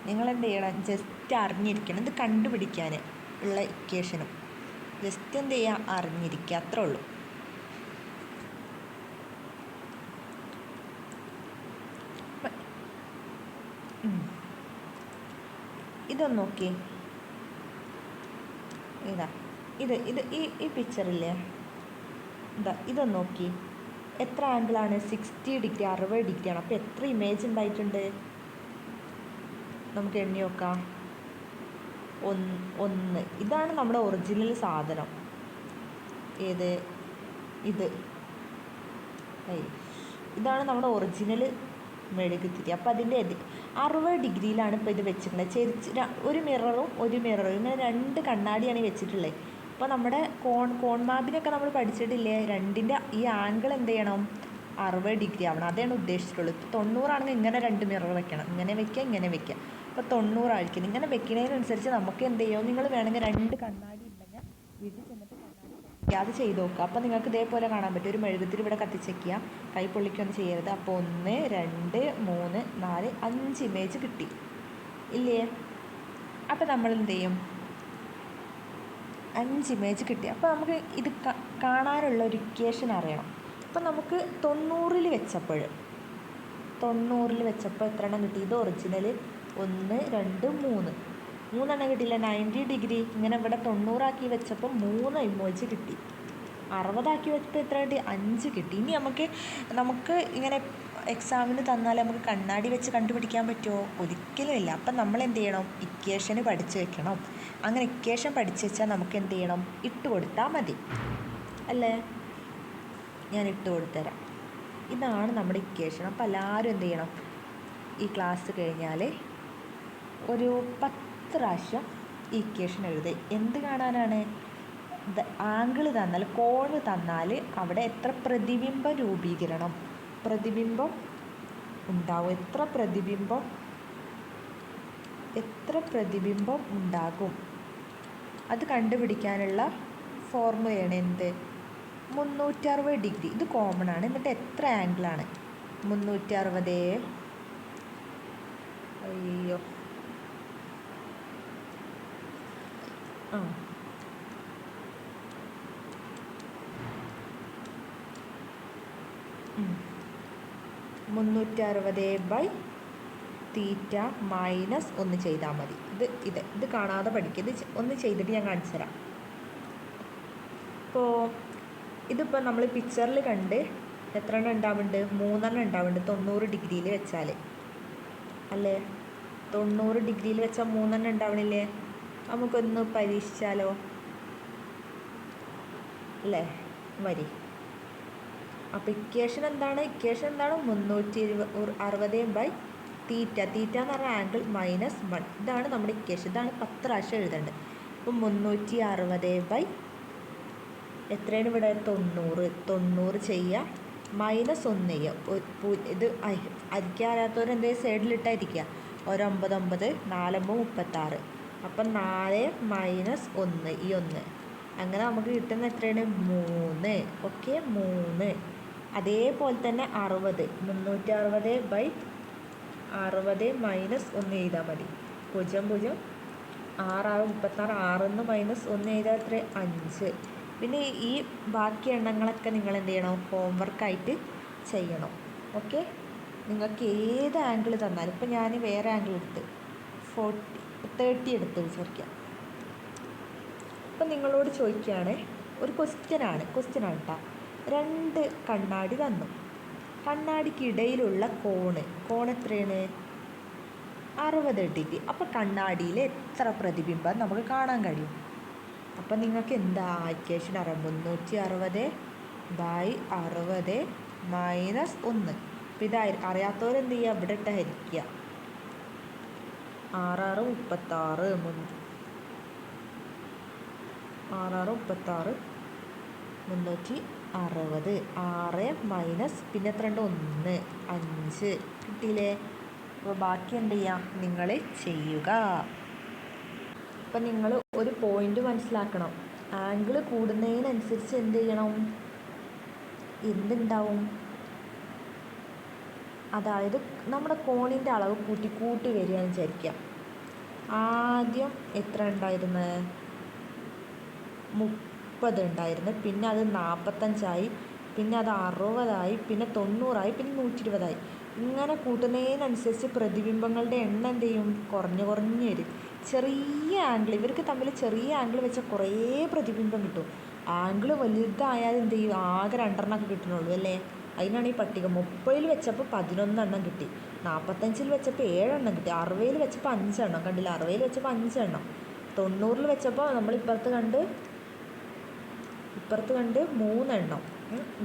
നിങ്ങളെന്ത് ചെയ്യണം? ജസ്റ്റ് അറിഞ്ഞിരിക്കണം. ഇത് കണ്ടുപിടിക്കാൻ ഉള്ള ഇക്വേഷനും ജസ്റ്റ് എന്ത് ചെയ്യുക? അറിഞ്ഞിരിക്കുക, അത്രേ ഉള്ളൂ. ഇതൊന്ന് നോക്കി. ഈ പിക്ചറില്ലേ, ഇതൊന്ന് നോക്കി. എത്ര ആംഗിളാണ്? 60 ഡിഗ്രി, 60 ഡിഗ്രിയാണ്. അപ്പോൾ എത്ര ഇമേജ് ഉണ്ടായിട്ടുണ്ട്? നമുക്ക് എണ്ണി നോക്കാം. 1. ഇതാണ് നമ്മുടെ ഒറിജിനൽ സാധനം. ഏത്? ഇതാണ് നമ്മുടെ ഒറിജിനൽ മെഴുകുതിരി. അപ്പോൾ അതിൻ്റെ 60 ഡിഗ്രിയിലാണ് ഇപ്പോൾ ഇത് വെച്ചിട്ടുള്ളത്. ഒരു മിററും ഇങ്ങനെ രണ്ട് കണ്ണാടിയാണ് വെച്ചിട്ടുള്ളത്. അപ്പോൾ നമ്മുടെ കോൺമാപിനൊക്കെ നമ്മൾ പഠിച്ചിട്ടില്ലേ? രണ്ടിൻ്റെ ഈ ആംഗിൾ എന്ത് ചെയ്യണം? 60 ഡിഗ്രി ആവണം. അതാണ് ഉദ്ദേശിച്ചിട്ടുള്ളത്. ഇപ്പോൾ 90 ആണെങ്കിൽ ഇങ്ങനെ രണ്ട് മിറർ വെക്കണം. ഇങ്ങനെ വെക്കുക. അപ്പോൾ 90 ആയിരിക്കും. ഇങ്ങനെ വെക്കുന്നതിനനുസരിച്ച് നമുക്ക് എന്ത് ചെയ്യും? നിങ്ങൾ വേണമെങ്കിൽ രണ്ട് കണ്ണാടി ഉണ്ടെങ്കിൽ വീട്ടിൽ ചെന്നിട്ട് കണ്ണാടി അത് ചെയ്ത് നോക്കുക. അപ്പോൾ നിങ്ങൾക്ക് ഇതേപോലെ കാണാൻ പറ്റും. ഒരു മെഴുകുതിരി ഇവിടെ കത്തിച്ചേക്കുക. കൈ പൊള്ളിക്കൊന്നും ചെയ്യരുത്. അപ്പോൾ 1, 2, 3, 4, 5 ഇമേജ് കിട്ടി ഇല്ലേ? അപ്പോൾ നമ്മൾ എന്ത് ചെയ്യും? 5 ഇമേജ് കിട്ടി. അപ്പോൾ നമുക്ക് ഇത് കാണാനുള്ള ഒരു ഇക്വേഷൻ അറിയണം. അപ്പോൾ നമുക്ക് 90-ൽ വെച്ചപ്പോൾ എത്ര എണ്ണം കിട്ടി? ഇത് ഒറിജിനൽ 1, 2, 3 മൂന്നെണ്ണം കിട്ടിയില്ല. 90 ഡിഗ്രി ഇങ്ങനെ ഇവിടെ 90 ആക്കി വെച്ചപ്പോൾ 3 ഇമേജ് കിട്ടി. 60 ആക്കി വെച്ചപ്പോൾ എത്ര കിട്ടി? 5 കിട്ടി. ഇനി നമുക്ക് ഇങ്ങനെ എക്സാമിന് തന്നാൽ നമുക്ക് കണ്ണാടി വെച്ച് കണ്ടുപിടിക്കാൻ പറ്റുമോ? ഒരിക്കലും ഇല്ല. അപ്പം നമ്മൾ എന്ത് ചെയ്യണം? ഇക്വേഷന് പഠിച്ച് വെക്കണം. അങ്ങനെ ഇക്വേഷൻ പഠിച്ച് വെച്ചാൽ നമുക്ക് എന്ത് ചെയ്യണം? ഇട്ട് കൊടുത്താൽ മതി അല്ലേ? ഞാൻ ഇട്ട് കൊടുത്തുതരാം. ഇതാണ് നമ്മുടെ ഇക്വേഷൻ. അപ്പോൾ എല്ലാവരും എന്ത് ചെയ്യണം? ഈ ക്ലാസ് കഴിഞ്ഞാൽ ഒരു 10 പ്രാവശ്യം ഈ ഇക്വേഷൻ എഴുതി. എന്ത് കാണാനാണ്? ആംഗിൾ തന്നാൽ, കോണ് തന്നാൽ അവിടെ എത്ര പ്രതിബിംബം ഉണ്ടാവും, എത്ര പ്രതിബിംബം ഉണ്ടാകും, അത് കണ്ടുപിടിക്കാനുള്ള ഫോർമുലയാണ് എന്ത്? 360 ഡിഗ്രി. ഇത് കോമൺ ആണ്. എന്നിട്ട് എത്ര ആംഗിളാണ്? 360. അയ്യോ, 360/θ മൈനസ് 1 ചെയ്താൽ മതി. ഇത് കാണാതെ പഠിക്കുക. ഇത് ഒന്ന് ചെയ്തിട്ട് ഞാൻ കാണിച്ചു തരാം. ഇതിപ്പോൾ നമ്മൾ പിക്ചറിൽ കണ്ട് എത്ര എണ്ണം ഉണ്ടാവുന്നുണ്ട്? 3 എണ്ണം ഉണ്ടാവുന്നുണ്ട് 90 ഡിഗ്രിയിൽ വെച്ചാൽ അല്ലേ? 90 ഡിഗ്രിയിൽ വെച്ചാൽ 3 എണ്ണം ഉണ്ടാവണില്ലേ? നമുക്കൊന്ന് പരീക്ഷിച്ചാലോ അല്ലേ? വരി. അപ്പോൾ ഇക്വേഷൻ എന്താണ്? 360/θ. തീറ്റ എന്ന് പറഞ്ഞാൽ ആംഗിൾ -1. ഇതാണ് നമ്മുടെ ഇക്വേഷൻ. ഇതാണ് 10 പ്രാവശ്യം എഴുതേണ്ടത്. അപ്പം 360 എത്രയാണ് ഇവിടെ? 90 ചെയ്യുക -1 ഇത് അരിക്കാറിയാത്തവരെന്തേ സൈഡിലിട്ടായിരിക്കുക. 1 9 4 36. അപ്പം 4 - 1 ഈ 1. അങ്ങനെ നമുക്ക് കിട്ടുന്ന എത്രയാണ്? 3. ഓക്കെ, 3. അതേപോലെ തന്നെ 60. 360/60 - 1 എഴുതാൽ മതി. 0 0 6 6 36. 6 -1 എഴുതാൽ എത്ര? 5. പിന്നെ ഈ ബാക്കി എണ്ണങ്ങളൊക്കെ നിങ്ങൾ എന്ത് ചെയ്യണം? ഹോംവർക്കായിട്ട് ചെയ്യണം. ഓക്കെ, നിങ്ങൾക്ക് ഏത് ആംഗിൾ തന്നാലും, ഇപ്പം ഞാൻ വേറെ ആംഗിൾ എടുത്ത് 30 എടുത്ത് വിചാരിക്കാം. ഇപ്പം നിങ്ങളോട് ചോദിക്കുകയാണ്, ഒരു ക്വസ്റ്റ്യനാണ് കേട്ടോ. 2 കണ്ണാടി തന്നു. കണ്ണാടിക്കിടയിലുള്ള കോൺ എത്രയാണ്? 60 ഡിഗ്രി. അപ്പോൾ കണ്ണാടിയിൽ എത്ര പ്രതിബിംബം നമുക്ക് കാണാൻ കഴിയും? അപ്പം നിങ്ങൾക്ക് എന്താ ഇക്വേഷൻ അറിയാം? 360/60 - 1. അപ്പം ഇത് അറിയാത്തവരെന്ത് ചെയ്യുക? ഇവിടെ ഇട്ട് ഹരിക്കുക. 6 6 36. 6 6 36 360. 6 - പിന്നെ എത്ര ഉണ്ട്? 1 5. കിട്ടിയില്ലേ? അപ്പോൾ ബാക്കി എന്ത് ചെയ്യുക? നിങ്ങൾ ചെയ്യുക. അപ്പം നിങ്ങൾ ഒരു പോയിന്റ് മനസ്സിലാക്കണം. ആംഗിൾ കൂടുന്നതിനനുസരിച്ച് എന്ത് ചെയ്യണം? എന്തുണ്ടാവും? അതായത് നമ്മുടെ കോണിൻ്റെ അളവ് കൂട്ടി വരികയെന്ന് വിചാരിക്കാം. ആദ്യം എത്ര ഉണ്ടായിരുന്നത്? 30 ഉണ്ടായിരുന്നു. പിന്നെ അത് 45 പിന്നെ അത് 60 പിന്നെ 90 പിന്നെ 120. ഇങ്ങനെ കൂട്ടുന്നതിനനുസരിച്ച് പ്രതിബിംബങ്ങളുടെ എണ്ണം എന്ത് ചെയ്യും? കുറഞ്ഞ് വരും. ചെറിയ ആംഗിൾ, ഇവർക്ക് തമ്മിൽ ചെറിയ ആംഗിൾ വെച്ചാൽ കുറേ പ്രതിബിംബം കിട്ടും. ആംഗിൾ വലുതായാലും എന്ത് ചെയ്യും? ആകെ 2 എണ്ണമൊക്കെ കിട്ടണുള്ളൂ അല്ലേ? അതിനാണ് ഈ പട്ടിക. 30 വെച്ചപ്പോൾ 11 എണ്ണം കിട്ടി. 45 വെച്ചപ്പോൾ 7 എണ്ണം കിട്ടി. 60 വെച്ചപ്പോൾ 5 എണ്ണം കണ്ടില്ല? 60 വെച്ചപ്പോൾ 5 എണ്ണം. 90 വെച്ചപ്പോൾ നമ്മൾ ഇപ്പുറത്ത് കണ്ട് 3 എണ്ണം.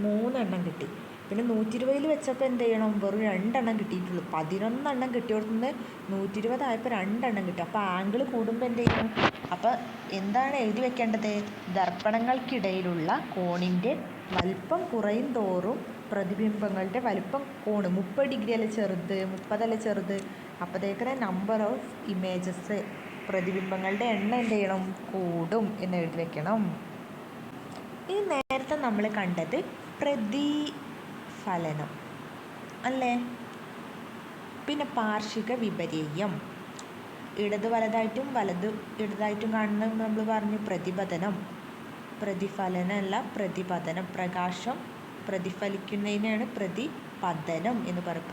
3 എണ്ണം കിട്ടി. പിന്നെ 120 വെച്ചപ്പോൾ എന്ത് ചെയ്യണം? വെറും 2 എണ്ണം കിട്ടിയിട്ടുള്ളൂ. 11 എണ്ണം കിട്ടിയോടത്തുനിന്ന് 120 ആയപ്പോൾ 2 എണ്ണം കിട്ടി. അപ്പോൾ ആംഗിൾ കൂടുമ്പോൾ എന്ത് ചെയ്യണം? അപ്പോൾ എന്താണ് എഴുതി വെക്കേണ്ടത്? ദർപ്പണങ്ങൾക്കിടയിലുള്ള കോണിൻ്റെ വലിപ്പം കുറയും തോറും പ്രതിബിംബങ്ങളുടെ വലിപ്പം, കോണ് 30 ഡിഗ്രി അല്ലേ ചെറുത്, 30 അല്ലേ ചെറുത്. അപ്പോഴത്തേക്കിന് നമ്പർ ഓഫ് ഇമേജസ്, പ്രതിബിംബങ്ങളുടെ എണ്ണം എന്ത് ചെയ്യണം? കൂടും എന്ന് എഴുതി വെക്കണം. ഇനി നേരത്തെ നമ്മൾ കണ്ടത് പ്രതിഫലനം അല്ലേ? പിന്നെ പാർശ്വിക വിപര്യം, ഇടത് വലതായിട്ടും വലത് ഇടതായിട്ടും കാണുന്നത് നമ്മൾ പറഞ്ഞു. പ്രതിപതനം, പ്രതിഫലനമല്ല പ്രതിപതനം. പ്രകാശം പ്രതിഫലിക്കുന്നതിനാണ് പ്രതിപതനം എന്ന് പറയും.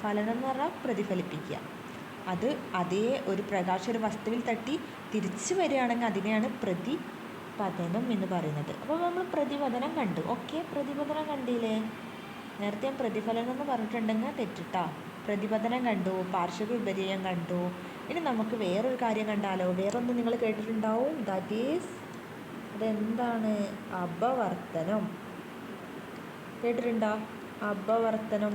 ഫലനം എന്ന് പറഞ്ഞാൽ പ്രതിഫലിപ്പിക്കുക. അത് അതേ ഒരു പ്രകാശം ഒരു വസ്തുവിൽ തട്ടി തിരിച്ചു വരികയാണെങ്കിൽ അതിനെയാണ് പ്രതിപതനം എന്ന് പറയുന്നത്. അപ്പോൾ നമ്മൾ പ്രതിപതനം കണ്ടു. ഓക്കെ, പ്രതിപതനം കണ്ടില്ലേ? നേരത്തെ ഞാൻ പ്രതിഫലനം എന്ന് പറഞ്ഞിട്ടുണ്ടെങ്കിൽ തെറ്റിട്ടാ. പ്രതിപതനം കണ്ടു, പാർശ്വിക വിപര്യം കണ്ടു. ഇനി നമുക്ക് വേറൊരു കാര്യം കണ്ടാലോ? വേറൊന്ന് നിങ്ങൾ കേട്ടിട്ടുണ്ടാവും. ദാറ്റ് ഈസ്, അതെന്താണ്? അപവർത്തനം. കേട്ടിട്ടുണ്ടോ? അപവർത്തനം.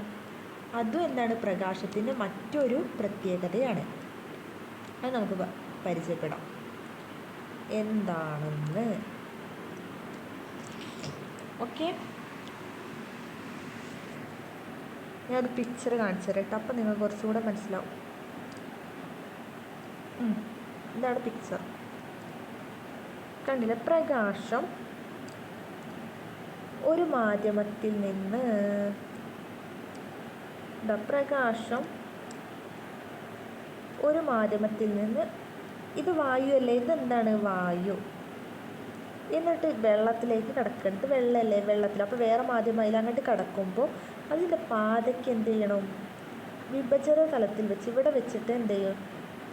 അതും എന്താണ്? പ്രകാശത്തിൻ്റെ മറ്റൊരു പ്രത്യേകതയാണ്. അത് നമുക്ക് പരിചയപ്പെടാം എന്താണെന്ന്. ഓക്കെ, ഞാനൊരു പിക്ചർ കാണിച്ചു തരാം കേട്ടോ. അപ്പം നിങ്ങൾക്ക് കുറച്ചുകൂടെ മനസ്സിലാവും. ഇതാണ് പിക്ചർ. കണ്ടില്ല? പ്രകാശം ഒരു മാധ്യമത്തിൽ നിന്ന് ഇത് വായു അല്ലേ? ഇതെന്താണ്? വായു. എന്നിട്ട് വെള്ളത്തിലേക്ക് കിടക്കുന്നത്, വെള്ളമല്ലേ? വെള്ളത്തിൽ. അപ്പോൾ വേറെ മാധ്യമം അതിൽ അങ്ങോട്ട് കിടക്കുമ്പോൾ അതിൻ്റെ പാതയ്ക്ക് എന്ത് ചെയ്യണം? വിഭജന തലത്തിൽ വെച്ച് ഇവിടെ വെച്ചിട്ട് എന്ത് ചെയ്യും?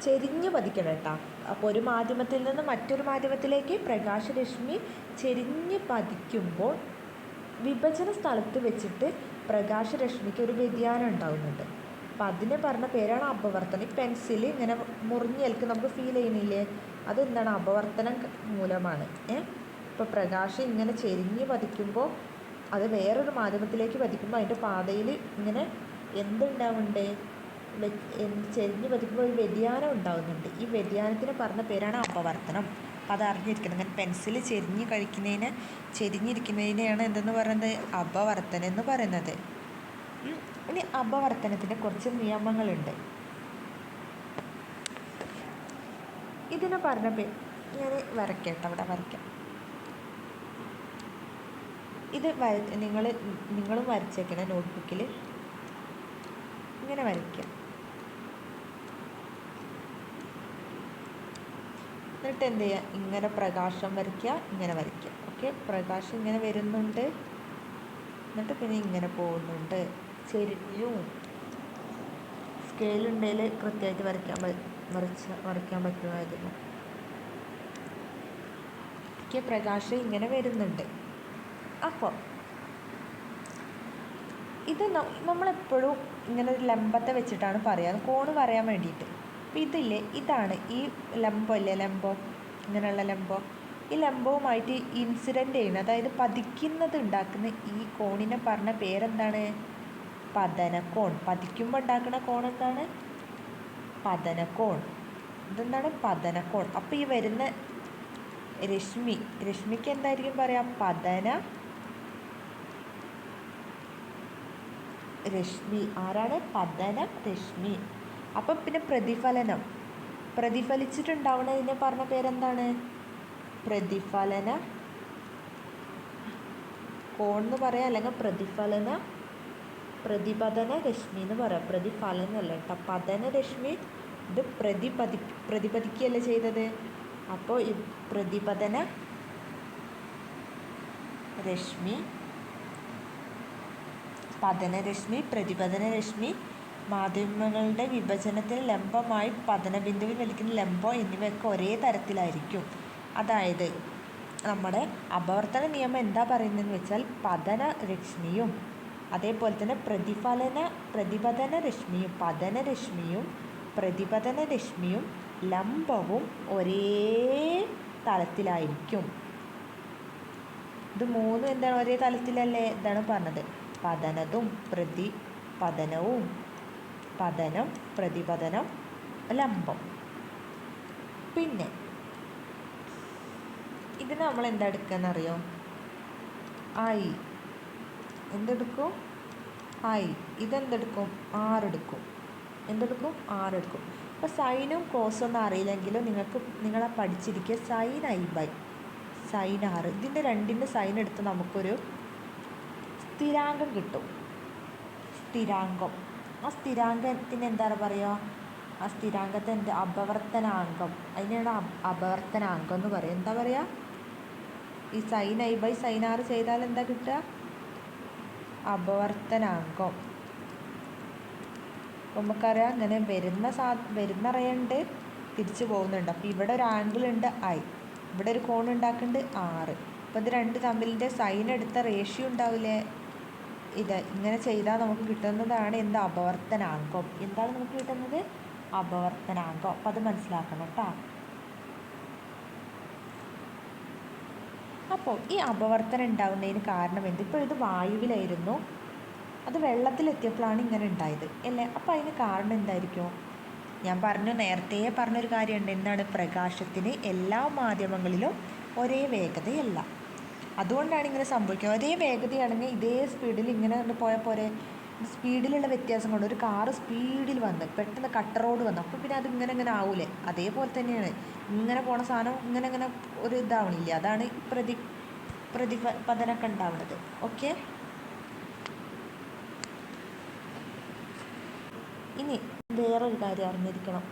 ചെരിഞ്ഞ് പതിക്കണം കേട്ടോ. അപ്പോൾ ഒരു മാധ്യമത്തിൽ നിന്ന് മറ്റൊരു മാധ്യമത്തിലേക്ക് പ്രകാശരശ്മി ചെരിഞ്ഞ് പതിക്കുമ്പോൾ വിഭജന സ്ഥലത്ത് വെച്ചിട്ട് പ്രകാശരശ്മിക്ക് ഒരു വ്യതിയാനം ഉണ്ടാകുന്നുണ്ട്. അപ്പം അതിന് പറഞ്ഞ പേരാണ് അപവർത്തനം. ഈ പെൻസിൽ ഇങ്ങനെ മുറിഞ്ഞേൽക്ക് നമുക്ക് ഫീൽ ചെയ്യുന്നില്ലേ? അതെന്താണ്? അപവർത്തനം മൂലമാണ്. ഇപ്പോൾ പ്രകാശം ഇങ്ങനെ ചെരിഞ്ഞ് പതിക്കുമ്പോൾ അത് വേറൊരു മാധ്യമത്തിലേക്ക് പതിക്കുമ്പോൾ അതിൻ്റെ പാതയിൽ ഇങ്ങനെ എന്തുണ്ടാവുന്നുണ്ട്? ചെരിഞ്ഞ് പതിക്കുമ്പോൾ ഒരു വ്യതിയാനം ഉണ്ടാകുന്നുണ്ട്. ഈ വ്യതിയാനത്തിന് പറഞ്ഞ പേരാണ് അപവർത്തനം. അപ്പം അത് അറിഞ്ഞിരിക്കണം. അങ്ങനെ പെൻസിൽ ചെരിഞ്ഞിരിക്കുന്നതിനെയാണ് എന്തെന്ന് പറയുന്നത്, അപവർത്തനം എന്ന് പറയുന്നത്. ഇനി അപവർത്തനത്തിന് കുറച്ച് നിയമങ്ങളുണ്ട്. ഇതിന് പറഞ്ഞ ഞാൻ വരയ്ക്കട്ടെ, അവിടെ വരയ്ക്കാം. ഇത് നിങ്ങളും വരച്ചേക്കണം നോട്ട്ബുക്കിൽ. ഇങ്ങനെ വരയ്ക്കുക. എന്നിട്ട് എന്ത് ചെയ്യുക, ഇങ്ങനെ പ്രകാശം വരയ്ക്കുക, ഇങ്ങനെ വരയ്ക്കുക. ഓക്കെ, പ്രകാശം ഇങ്ങനെ വരുന്നുണ്ട്, എന്നിട്ട് പിന്നെ ഇങ്ങനെ പോകുന്നുണ്ട്. ചെരിഞ്ഞും സ്കെയിലുണ്ടെങ്കിൽ കൃത്യമായിട്ട് വരയ്ക്കാൻ പറ്റുമായിരുന്നു. ഓക്കെ, പ്രകാശം ഇങ്ങനെ വരുന്നുണ്ട്. അപ്പോൾ ഇത് നമ്മളെപ്പോഴും ഇങ്ങനെ ഒരു ലംബത്തെ വെച്ചിട്ടാണ് പറയുക, കോണ് പറയാൻ വേണ്ടിയിട്ട്. അപ്പോൾ ഇതാണ് ഈ ലംബമില്ലേ, ഇങ്ങനെയുള്ള ലംബം. ഈ ലംബവുമായിട്ട് ഇൻസിഡൻ്റ് ചെയ്യുന്നത്, അതായത് പതിക്കുന്നത് ഉണ്ടാക്കുന്ന ഈ കോണിനെ പറഞ്ഞ പേരെന്താണ്? പതനകോൺ. പതിക്കുമ്പോൾ ഉണ്ടാക്കുന്ന കോൺ എന്താണ്? പതനകോൺ. ഇതെന്താണ്? പതനകോൺ. അപ്പോൾ ഈ വരുന്ന രശ്മിക്ക് എന്തായിരിക്കും പറയാം? പതന രശ്മി. ആരാണ്? പതന രശ്മി. അപ്പം പിന്നെ പ്രതിഫലിച്ചിട്ടുണ്ടാവുന്നതിനെ പറഞ്ഞ പേരെന്താണ്? പ്രതിഫലന കോൺ എന്ന് പറയാം, അല്ലെങ്കിൽ പ്രതിപതന രശ്മി എന്ന് പറയാം. പ്രതിഫലനല്ല കേട്ടോ, പതന രശ്മി. ഇത് പ്രതിപതിക്കുകയല്ലേ ചെയ്തത്. അപ്പോൾ ഈ പ്രതിപതന രശ്മി, പതനരശ്മി, പ്രതിപതന രശ്മി മാധ്യമങ്ങളുടെ വിഭജനത്തിന് ലംബമായി പതനബിന്ദുവിൽ വലിക്കുന്ന ലംബം എന്നിവയൊക്കെ ഒരേ തരത്തിലായിരിക്കും. അതായത് നമ്മുടെ അപവർത്തന നിയമം എന്താ പറയുന്നതെന്ന് വെച്ചാൽ പതന രശ്മിയും അതേപോലെ തന്നെ പ്രതിപതന രശ്മിയും പതനരശ്മിയും പ്രതിപതന രശ്മിയും ലംബവും ഒരേ തലത്തിലായിരിക്കും. ഇത് മൂന്നും എന്താണ്? ഒരേ തലത്തിലല്ലേ? ഇതാണ് പറഞ്ഞത്. പതനതും പ്രതിപതനവും, പതനം, പ്രതിപതനം, ലംബം. പിന്നെ ഇതിന് നമ്മൾ എന്താ എടുക്കുകയെന്നറിയോ? എന്തെടുക്കും? ഇതെന്തെടുക്കും? ആറെടുക്കും. അപ്പോൾ സൈനും കോസൊന്നും അറിയില്ലെങ്കിലും നിങ്ങളെ പഠിച്ചിരിക്കുക സൈൻ ആറ്. ഇതിൻ്റെ രണ്ടിൻ്റെ സൈൻ എടുത്ത് നമുക്കൊരു സ്ഥിരാങ്കം കിട്ടും. ആ സ്ഥിരാങ്കത്തിന് എന്താണ് പറയുക? ആ സ്ഥിരാങ്കത്തിൻ്റെ അപവർത്തനാങ്കം, അതിനാണ് അപവർത്തനാങ്കം എന്ന് പറയുക. എന്താ പറയുക? ഈ സൈൻ i സൈൻ ആറ് ചെയ്താൽ എന്താ കിട്ടുക? അപവർത്തനാങ്കം. നമുക്കറിയാം ഇങ്ങനെ വരുന്ന റേയുണ്ട്, തിരിച്ചു പോകുന്നുണ്ട്. അപ്പോൾ ഇവിടെ ഒരു ആംഗിൾ ഉണ്ട് ഇവിടെ ഒരു കോൺ ഉണ്ടാക്കുന്നുണ്ട് 6. അപ്പോൾ ഇത് രണ്ട് തമ്മിലിൻ്റെ സൈൻ എടുത്ത റേഷ്യോ ഉണ്ടാവില്ലേ? ഇങ്ങനെ ചെയ്താൽ നമുക്ക് കിട്ടുന്നതാണ് എന്ത്? അപവർത്തനാങ്കം. എന്താണ് നമുക്ക് കിട്ടുന്നത്? അപവർത്തനാങ്കം. അപ്പോൾ അത് മനസ്സിലാക്കണം കേട്ടോ. അപ്പോൾ ഈ അപവർത്തനം ഉണ്ടാകുന്നതിന് കാരണം എന്ത്? ഇപ്പോൾ ഇത് വായുവിലായിരുന്നു, അത് വെള്ളത്തിലെത്തിയപ്പോഴാണ് ഇങ്ങനെ ഉണ്ടായത് അല്ലേ? അപ്പോൾ അതിന് കാരണം എന്തായിരിക്കും? ഞാൻ നേരത്തെ പറഞ്ഞൊരു കാര്യമുണ്ട്. എന്താണ്? പ്രകാശത്തിന് എല്ലാ മാധ്യമങ്ങളിലും ഒരേ വേഗതയല്ല. അതുകൊണ്ടാണ് ഇങ്ങനെ സംഭവിക്കുക. ഒരേ വേഗതയാണെങ്കിൽ ഇതേ സ്പീഡിൽ ഇങ്ങനെ പോയാൽ പോരെ? സ്പീഡിലുള്ള വ്യത്യാസം കൊണ്ട് ഒരു കാറ് സ്പീഡിൽ വന്ന് പെട്ടെന്ന് കട്ട് റോഡ് വന്നു, അപ്പോൾ പിന്നെ അത് ഇങ്ങനെ ആവൂലേ? അതേപോലെ തന്നെയാണ് ഇങ്ങനെ പോണ സാധനം ഇങ്ങനെ ഒരു ഇതാവണില്ലേ? അതാണ് പ്രതിപതനമൊക്കെ ഉണ്ടാവുന്നത്. ഓക്കെ, ഇനി വേറൊരു കാര്യം അറിഞ്ഞിരിക്കണം.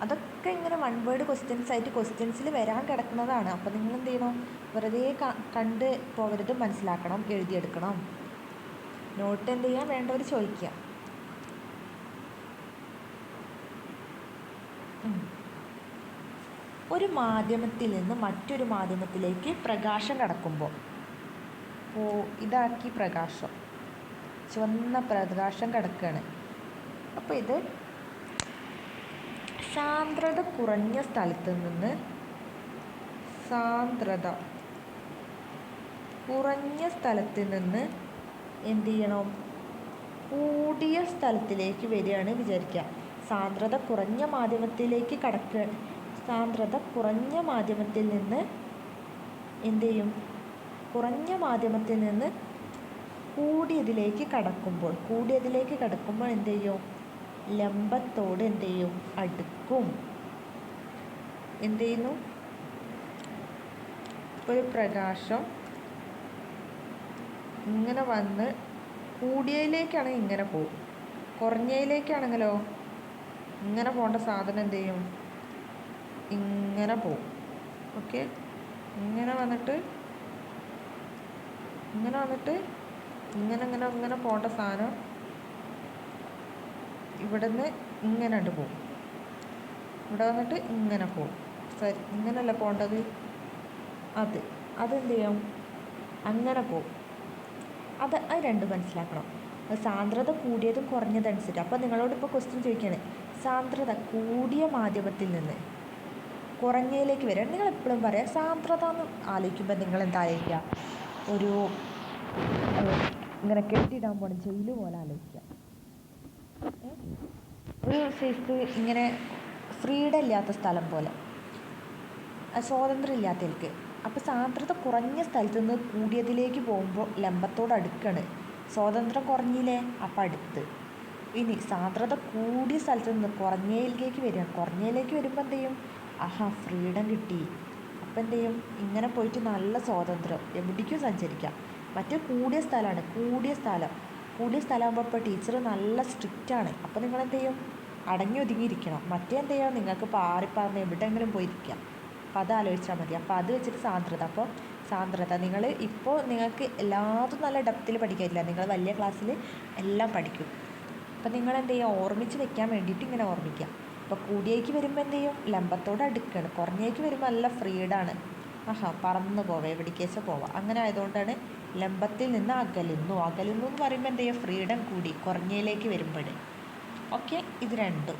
അതൊക്കെ ഇങ്ങനെ വൺ വേർഡ് ക്വസ്റ്റ്യൻസ് ആയിട്ട് ക്വസ്റ്റ്യൻസിൽ വരാൻ കിടക്കുന്നതാണ്. അപ്പോൾ നിങ്ങൾ എന്ത് ചെയ്യണം? വെറുതെ കണ്ട് പോകരുത്, മനസ്സിലാക്കണം, എഴുതിയെടുക്കണം. നോട്ട് എന്ത് ചെയ്യാൻ വേണ്ടവർ ചോദിക്കുക. ഒരു മാധ്യമത്തിൽ നിന്ന് മറ്റൊരു മാധ്യമത്തിലേക്ക് പ്രകാശം കടക്കുമ്പോൾ ഇതാക്കി പ്രകാശം, ചുവന്ന പ്രകാശം കിടക്കുകയാണ്. അപ്പോൾ ഇത് സാന്ദ്രത കുറഞ്ഞ സ്ഥലത്ത് നിന്ന് എന്ത് ചെയ്യണം? കൂടിയ സ്ഥലത്തിലേക്ക് വരികയാണ് വിചാരിക്കുക. സാന്ദ്രത കുറഞ്ഞ മാധ്യമത്തിലേക്ക് സാന്ദ്രത കുറഞ്ഞ മാധ്യമത്തിൽ നിന്ന് എന്ത് ചെയ്യും? കുറഞ്ഞ മാധ്യമത്തിൽ നിന്ന് കൂടിയതിലേക്ക് കടക്കുമ്പോൾ എന്ത് ചെയ്യും? ലംബത്തോട് എന്ത് ചെയ്യും? അടുക്കും. എന്ത് ചെയ്യുന്നു? ഒരു പ്രകാശം ഇങ്ങനെ വന്ന് കൂടിയതിലേക്കാണെങ്കിൽ ഇങ്ങനെ പോകും, കുറഞ്ഞതിലേക്കാണെങ്കിലോ ഇങ്ങനെ പോകേണ്ട സാധനം എന്ത് ചെയ്യും? ഇങ്ങനെ പോവും. ഓക്കെ, ഇങ്ങനെ വന്നിട്ട് ഇങ്ങനെ പോകേണ്ട സാധനം ഇവിടുന്ന് ഇങ്ങനെ പോവും, ഇവിടെ വന്നിട്ട് ഇങ്ങനെ പോവും. സരി, ഇങ്ങനെയല്ല പോകേണ്ടത്. അതെന്ത് ചെയ്യും? അങ്ങനെ പോവും. അത് രണ്ടും മനസ്സിലാക്കണം. സാന്ദ്രത കൂടിയതും കുറഞ്ഞതനുസരിച്ച്. അപ്പോൾ നിങ്ങളോട് ഇപ്പോൾ ക്വസ്റ്റ്യൻ ചോദിക്കുകയാണ്, സാന്ദ്രത കൂടിയ മാധ്യമത്തിൽ നിന്ന് കുറഞ്ഞതിലേക്ക് വരിക. നിങ്ങൾ എപ്പോഴും പറയുക സാന്ദ്രത എന്ന് ആലോചിക്കുമ്പോൾ നിങ്ങൾ എന്താ ആലോചിക്കുക? ഒരു ഇങ്ങനെ കെട്ടിയിടാൻ പോണ ജയില് പോലെ ആലോചിക്കുക. ഒരു സൈസ് ഇങ്ങനെ ഫ്രീഡം ഇല്ലാത്ത സ്ഥലം പോലെ, സ്വാതന്ത്ര്യം ഇല്ലാത്തവർക്ക്. അപ്പോൾ സാന്ദ്രത കുറഞ്ഞ സ്ഥലത്ത് നിന്ന് കൂടിയതിലേക്ക് പോകുമ്പോൾ ലംബത്തോട് അടുക്കാണ്. സ്വാതന്ത്ര്യം കുറഞ്ഞില്ലേ? അപ്പം അടുത്ത്. ഇനി സാന്ദ്രത കൂടിയ സ്ഥലത്ത് നിന്ന് കുറഞ്ഞതിലേക്ക് വരുമ്പോൾ എന്ത് ചെയ്യും? ഫ്രീഡം കിട്ടി. അപ്പം എന്ത് ചെയ്യും? ഇങ്ങനെ പോയിട്ട് നല്ല സ്വാതന്ത്ര്യം, എവിടേക്കും സഞ്ചരിക്കാം. മറ്റേ കൂടിയ സ്ഥലമാണ്. കൂടിയ സ്ഥലമാകുമ്പോൾ ഇപ്പോൾ ടീച്ചർ നല്ല സ്ട്രിക്റ്റാണ്. അപ്പോൾ നിങ്ങൾ എന്ത് ചെയ്യും? അടങ്ങി ഒതുങ്ങിയിരിക്കണം. മറ്റേ എന്ത് ചെയ്യുക? നിങ്ങൾക്ക് പാറിപ്പാറിന് എവിടെയെങ്കിലും പോയിരിക്കാം. അപ്പോൾ അത് ആലോചിച്ചാൽ മതി. അപ്പോൾ അത് വെച്ചിട്ട് സാന്ദ്രത നിങ്ങൾക്ക് എല്ലാതും നല്ല ഡെപ്തിൽ പഠിക്കാനില്ല. നിങ്ങൾ വലിയ ക്ലാസ്സിൽ എല്ലാം പഠിക്കും. അപ്പോൾ നിങ്ങൾ എന്ത് ചെയ്യുക? ഓർമ്മിച്ച് വെക്കാൻ വേണ്ടിയിട്ട് ഇങ്ങനെ ഓർമ്മിക്കുക. അപ്പോൾ കൂടിയേക്ക് വരുമ്പോൾ എന്ത് ചെയ്യും? ലംബത്തോട് അടുക്കുകയാണ്. കുറഞ്ഞേക്ക് വരുമ്പോൾ നല്ല ഫ്രീഡാണ്. പറന്ന് പോവാം, എവിടേക്കേച്ച പോവാം. അങ്ങനെ ആയതുകൊണ്ടാണ് ലംബത്തിൽ നിന്ന് അകലുന്നു എന്ന് പറയുമ്പോൾ എന്ത് ചെയ്യുക? ഫ്രീഡം കൂടി കുറഞ്ഞതിലേക്ക് വരുമ്പോൾ. ഓക്കെ, ഇത് രണ്ടും.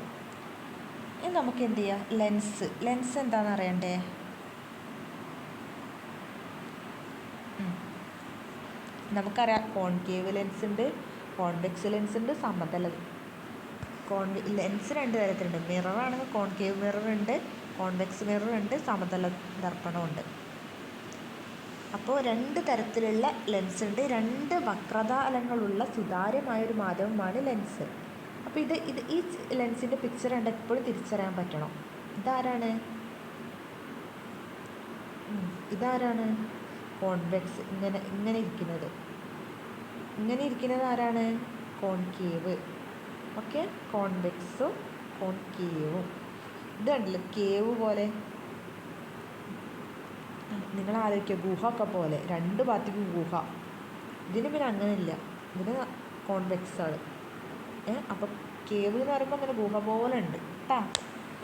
ഇനി നമുക്ക് എന്ത് ചെയ്യാം? ലെൻസ് എന്താണെന്ന് അറിയണ്ടേ? നമുക്കറിയാം കോൺകേവ് ലെൻസ് ഉണ്ട്, കോൺവെക്സ് ലെൻസ് ഉണ്ട്, സമതല ലെൻസ് രണ്ട് തരത്തിലുണ്ട്. മിററാണെങ്കിൽ കോൺകേവ് മിറർ ഉണ്ട്, കോൺവെക്സ് മിറർ ഉണ്ട്, സമതല ദർപ്പണമുണ്ട്. അപ്പോൾ രണ്ട് തരത്തിലുള്ള ലെൻസ് ഉണ്ട്. രണ്ട് വക്രതാലങ്ങളുള്ള സുതാര്യമായൊരു മാധ്യമമാണ് ലെൻസ്. അപ്പോൾ ഈ ലെൻസിൻ്റെ പിക്ചർ കണ്ട് എപ്പോഴും തിരിച്ചറിയാൻ പറ്റണം. ഇതാരാണ്? കോൺവെക്സ്. ഇങ്ങനെ ഇരിക്കുന്നത് ആരാണ്? കോൺകേവ്. ഓക്കെ, കോൺവെക്സും കോൺകേവും. ഇത് കണ്ടില്ല, കേവ് പോലെ. നിങ്ങൾ ആലോചിക്കുക, ഗുഹ ഒക്കെ പോലെ, രണ്ട് ഭാഗത്തേക്കും ഗുഹ. ഇതിന് പിന്നെ അങ്ങനെയില്ല, ഇതിന് കോൺവെക്സ് ആണ്. അപ്പോൾ കേവ് എന്ന് പറയുമ്പോൾ അങ്ങനെ ഗുഹ പോലെ ഉണ്ട് കേട്ടോ.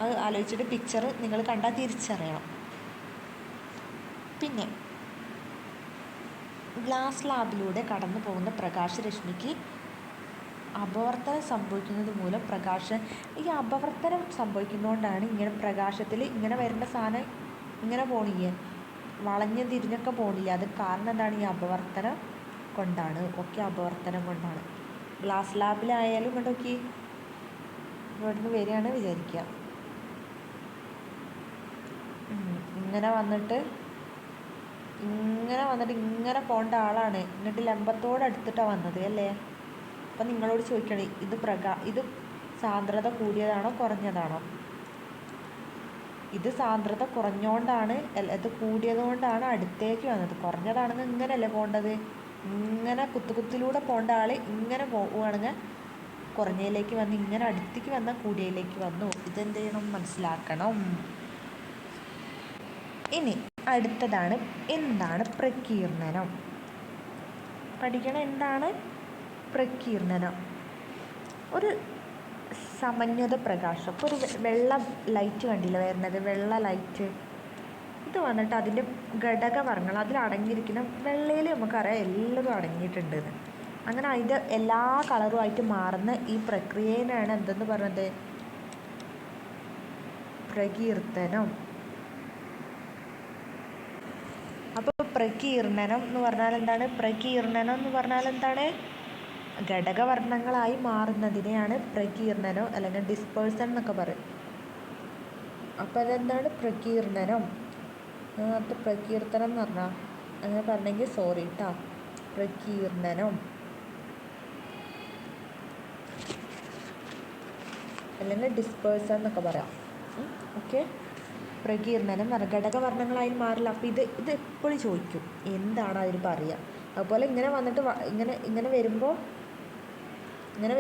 അത് ആലോചിച്ചിട്ട് പിക്ചർ നിങ്ങൾ കണ്ടാൽ തിരിച്ചറിയണം. പിന്നെ ഗ്ലാസ് സ്ലാബിലൂടെ കടന്നു പോകുന്ന പ്രകാശരശ്മിക്ക് അപവർത്തനം സംഭവിക്കുന്നത് മൂലം ഈ അപവർത്തനം സംഭവിക്കുന്നതുകൊണ്ടാണ് ഇങ്ങനെ പ്രകാശത്തിൽ ഇങ്ങനെ വരേണ്ട സാധനം ഇങ്ങനെ പോണില്ല, വളഞ്ഞ് തിരിഞ്ഞൊക്കെ പോണില്ല. അത് കാരണം എന്താണ്? ഈ അപവർത്തനം കൊണ്ടാണ്. അപവർത്തനം കൊണ്ടാണ്. ഗ്ലാസ് സ്ലാബിലായാലും ഇങ്ങോട്ടൊക്കെ ഇവിടുന്ന് വരികയാണ് വിചാരിക്കുക. ഇങ്ങനെ വന്നിട്ട് ഇങ്ങനെ പോകേണ്ട ആളാണ്, എന്നിട്ട് ലംബത്തോടടുത്തിട്ടാണ് വന്നത് അല്ലേ? അപ്പം നിങ്ങളോട് ചോദിക്കണേ, ഇത് സാന്ദ്രത കൂടിയതാണോ കുറഞ്ഞതാണോ? ഇത് സാന്ദ്രത കുറഞ്ഞുകൊണ്ടാണ്, ഇത് കൂടിയതുകൊണ്ടാണ് അടുത്തേക്ക് വന്നത്. കുറഞ്ഞതാണെങ്കിൽ ഇങ്ങനെയല്ലേ പോകേണ്ടത്? ഇങ്ങനെ കുത്തിലൂടെ പോകേണ്ട ആൾ ഇങ്ങനെ പോവുകയാണെങ്കിൽ കുറഞ്ഞതിലേക്ക് വന്ന് ഇങ്ങനെ അടുത്തേക്ക് വന്നാൽ കൂടിയതിലേക്ക് വന്നു. ഇതെന്ത് ചെയ്യണം? മനസ്സിലാക്കണം. ഇനി അടുത്തതാണ് എന്താണ് പ്രകീർണനം. പഠിക്കണം എന്താണ് പ്രകീർണനം. ഒരു സമന്വിത പ്രകാശം, ഇപ്പോൾ ഒരു വെള്ള ലൈറ്റ് കണ്ടില്ല വരുന്നത്, വെള്ള ലൈറ്റ്. ഇത് വന്നിട്ട് അതിൻ്റെ ഘടകവർണ്ണങ്ങൾ അതിലടങ്ങിയിരിക്കുന്ന വെള്ളയിൽ നമുക്കറിയാം എല്ലാതും അടങ്ങിയിട്ടുണ്ടെന്ന്. അങ്ങനെ അതിൻ്റെ എല്ലാ കളറുമായിട്ട് മാറുന്ന ഈ പ്രക്രിയയാണ് എന്തെന്ന് പറയുന്നത്? പ്രകീർത്തനം. അപ്പോൾ പ്രകീർണനം എന്ന് പറഞ്ഞാൽ എന്താണ്? ഘടകവർണ്ണങ്ങളായി മാറുന്നതിനെയാണ് പ്രകീർണനം അല്ലെങ്കിൽ ഡിസ്പേഴ്സൺ എന്നൊക്കെ പറയും. അപ്പോൾ അതെന്താണ് പ്രകീർണനം. നേരത്തെ പ്രകീർത്തനം എന്ന് പറഞ്ഞാൽ അങ്ങനെ പറഞ്ഞെങ്കിൽ സോറി കേട്ടോ. പ്രകീർണനം അല്ലെങ്കിൽ ഡിസ്പേഴ്സൺ എന്നൊക്കെ പറയാം. ഓക്കെ. പ്രകീർണനം ഘടകവർണ്ണങ്ങളായി മാറില്ല. അപ്പോൾ ഇത് എപ്പോഴും ചോദിക്കും എന്താണ് അതിൽ പറയുക. അതുപോലെ ഇങ്ങനെ വന്നിട്ട് ഇങ്ങനെ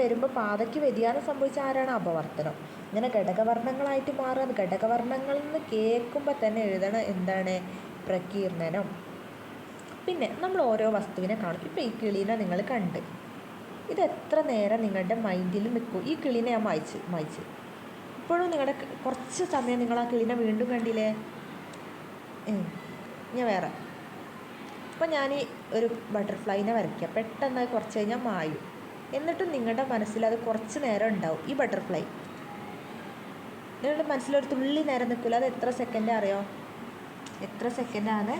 വരുമ്പോൾ പാതയ്ക്ക് വ്യതിയാനം സംഭവിച്ച ആരാണ്? അപവർത്തനം. ഇങ്ങനെ ഘടകവർണ്ണങ്ങളായിട്ട് മാറുക. ഘടകവർണ്ണങ്ങളിൽ നിന്ന് കേൾക്കുമ്പോൾ തന്നെ എഴുതണം എന്താണ്? പ്രകീർണനം. പിന്നെ നമ്മൾ ഓരോ വസ്തുവിനെ കാണും. ഇപ്പോൾ ഈ കിളീനെ നിങ്ങൾ കണ്ട്, ഇത് എത്ര നേരം നിങ്ങളുടെ മൈൻഡിൽ നിൽക്കും? ഈ കിളീനെ ഞാൻ മായ്ച്ച് ഇപ്പോഴും നിങ്ങളുടെ കുറച്ച് സമയം നിങ്ങൾ ആ കിളീനെ വീണ്ടും കണ്ടില്ലേ? ഞാൻ വേറെ ഇപ്പോൾ ഞാൻ ഒരു ബട്ടർഫ്ലൈനെ വരയ്ക്കുക, പെട്ടെന്ന് കുറച്ച് കഴിഞ്ഞാൽ മായും. എന്നിട്ടും നിങ്ങളുടെ മനസ്സിൽ അത് കുറച്ച് നേരം ഉണ്ടാവും. ഈ ബട്ടർഫ്ലൈ നിങ്ങളുടെ മനസ്സിലൊരു തുള്ളി നേരം നിൽക്കില്ല. അത് എത്ര സെക്കൻഡ് അറിയോ? എത്ര സെക്കൻഡാണ്?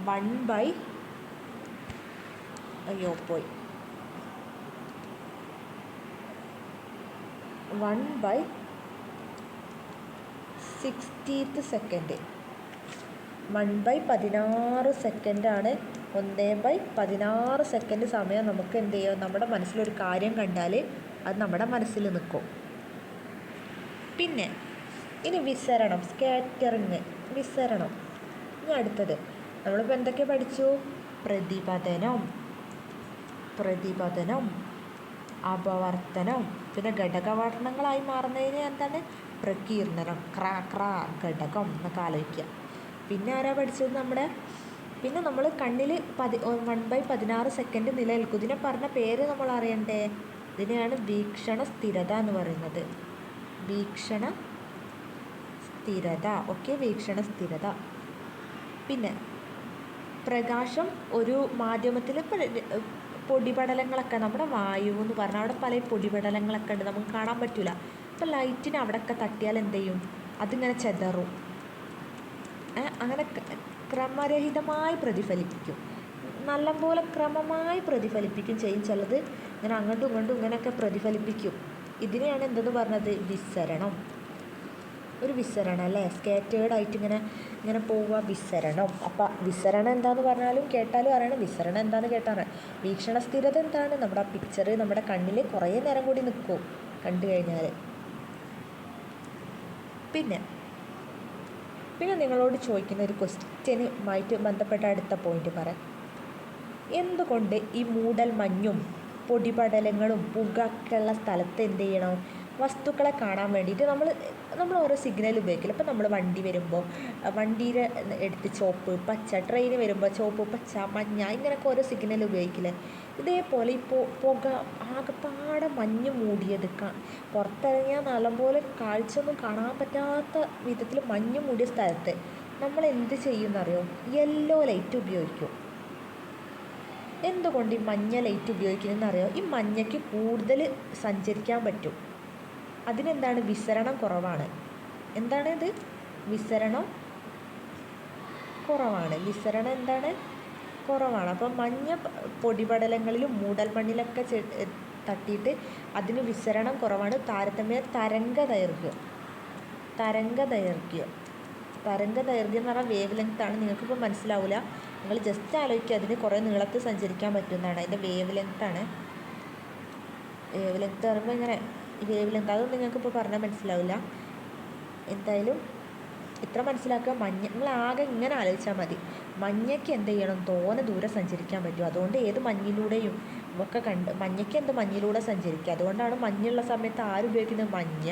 1/60 സെക്കൻഡ്. 1/16 സെക്കൻഡാണ്. 1/16 സെക്കൻഡ് സമയം നമുക്ക് എന്ത് ചെയ്യും? നമ്മുടെ മനസ്സിലൊരു കാര്യം കണ്ടാൽ അത് നമ്മുടെ മനസ്സിൽ നിൽക്കും. പിന്നെ ഇനി വിസരണം, സ്കാറ്ററിങ്, വിസരണം. ഇനി അടുത്തത് നമ്മളിപ്പോൾ എന്തൊക്കെ പഠിച്ചു? പ്രതിപതനം, അപവർത്തനം. പിന്നെ ഘടകവർണ്ണങ്ങളായി മാറുന്നതിന് എന്താണ്? പ്രകീർണനം. ഘടകം എന്നൊക്കെ ആലോചിക്കുക. പിന്നെ ആരാ പഠിച്ചത്? പിന്നെ നമ്മൾ കണ്ണിൽ 1/16 സെക്കൻഡ് നിലനിൽക്കും. ഇതിനെ പറഞ്ഞ പേര് നമ്മൾ അറിയണ്ടേ? ഇതിനെയാണ് വീക്ഷണ സ്ഥിരത എന്ന് പറയുന്നത്. വീക്ഷണ സ്ഥിരത. ഓക്കെ, വീക്ഷണ സ്ഥിരത. പിന്നെ പ്രകാശം ഒരു മാധ്യമത്തിൽ പൊടിപടലങ്ങളൊക്കെ, നമ്മുടെ വായു എന്ന് പറഞ്ഞാൽ അവിടെ പല പൊടിപടലങ്ങളൊക്കെ ഉണ്ട്, നമുക്ക് കാണാൻ പറ്റില്ല. അപ്പോൾ ലൈറ്റിന് അവിടെയൊക്കെ തട്ടിയാൽ എന്ത് ചെയ്യും? അതിങ്ങനെ ചെതറും. അങ്ങനെ ക്രമരഹിതമായി പ്രതിഫലിപ്പിക്കും. നല്ലപോലെ ക്രമമായി പ്രതിഫലിപ്പിക്കും ചെയ്യും. ചിലത് ഇങ്ങനെ അങ്ങോട്ടും ഇങ്ങോട്ടും ഇങ്ങനെയൊക്കെ പ്രതിഫലിപ്പിക്കും. ഇതിനെയാണ് എന്തെന്ന് പറഞ്ഞത്? വിസരണം. ഒരു വിസരണം അല്ലേ? സ്കാറ്റേർഡായിട്ട് ഇങ്ങനെ പോവുക, വിസരണം. അപ്പം വിസരണം എന്താന്ന് പറഞ്ഞാലും കേട്ടാലും അറിയണം. വിസരണം എന്താണെന്ന് കേട്ടാൽ വീക്ഷണ സ്ഥിരത എന്താണ്? നമ്മുടെ ആ പിക്ചർ നമ്മുടെ കണ്ണിൽ കുറേ നേരം കൂടി നിൽക്കും കണ്ടു കഴിഞ്ഞാൽ. പിന്നെ നിങ്ങളോട് ചോദിക്കുന്ന ഒരു ക്വസ്റ്റ്യനുമായിട്ട് ബന്ധപ്പെട്ട അടുത്ത പോയിന്റ് പറയാം. എന്തുകൊണ്ട് ഈ മൂടൽ മഞ്ഞും പൊടിപടലങ്ങളും പുകയൊക്കെയുള്ള സ്ഥലത്ത് എന്ത് ചെയ്യണം? വസ്തുക്കളെ കാണാൻ വേണ്ടിയിട്ട് നമ്മൾ ഓരോ സിഗ്നൽ ഉപയോഗിക്കില്ല. ഇപ്പം നമ്മൾ വണ്ടി വരുമ്പോൾ വണ്ടിയുടെ എടുത്ത് ചുവപ്പ് പച്ച, ട്രെയിൻ വരുമ്പോൾ ചുവപ്പ് പച്ച മഞ്ഞ, ഇങ്ങനെയൊക്കെ ഓരോ സിഗ്നൽ ഉപയോഗിക്കില്ലേ? ഇതേപോലെ ഇപ്പോൾ പുക ആകെപ്പാടെ മഞ്ഞ് മൂടിയത്, പുറത്തിറങ്ങിയാൽ നല്ലപോലെ കാഴ്ചയൊന്നും കാണാൻ പറ്റാത്ത വിധത്തിൽ മഞ്ഞ് മൂടിയ സ്ഥലത്ത് നമ്മൾ എന്ത് ചെയ്യുമെന്നറിയോ? യെല്ലോ ലൈറ്റ് ഉപയോഗിക്കും. എന്തുകൊണ്ട് ഈ മഞ്ഞ ലൈറ്റ് ഉപയോഗിക്കുന്നതെന്നറിയോ? ഈ മഞ്ഞയ്ക്ക് കൂടുതൽ സഞ്ചരിക്കാൻ പറ്റും. അതിനെന്താണ്? വിസരണം കുറവാണ്. എന്താണ് ഇത്? വിസരണം കുറവാണ്. വിസരണം എന്താണ്? കുറവാണ്. അപ്പം മഞ്ഞ പൊടിപടലങ്ങളിലും മൂടൽ മണ്ണിലൊക്കെ തട്ടിയിട്ട് അതിന് വിസരണം കുറവാണ്. താരതമ്യ തരംഗദൈർഘ്യം എന്ന് പറഞ്ഞാൽ വേവ് ലെങ്ത്താണ്. നിങ്ങൾക്കിപ്പോൾ മനസ്സിലാവില്ല, നിങ്ങൾ ജസ്റ്റ് ആലോചിക്കുക. അതിന് കുറേ നീളത്തിൽ സഞ്ചരിക്കാൻ പറ്റുന്നതാണ്. അതിൻ്റെ വേവ് ലെങ്ത്താണ്. വേവ് ലെങ്ത്ത് പറയുമ്പോൾ ഇങ്ങനെ വേവ് ലെങ്ത്ത് അതൊന്നും നിങ്ങൾക്കിപ്പോൾ പറഞ്ഞാൽ മനസ്സിലാവില്ല. എന്തായാലും ഇത്ര മനസ്സിലാക്കുക. നിങ്ങൾ ആകെ ഇങ്ങനെ ആലോചിച്ചാൽ മതി. മഞ്ഞയ്ക്ക് എന്ത് ചെയ്യണം? തോനെ ദൂരെ സഞ്ചരിക്കാൻ പറ്റും. അതുകൊണ്ട് ഏത് മഞ്ഞിലൂടെയും ഒക്കെ മഞ്ഞയ്ക്ക് മഞ്ഞിലൂടെ സഞ്ചരിക്കുക. അതുകൊണ്ടാണ് മഞ്ഞുള്ള സമയത്ത് ആരുപയോഗിക്കുന്നത്? മഞ്ഞ.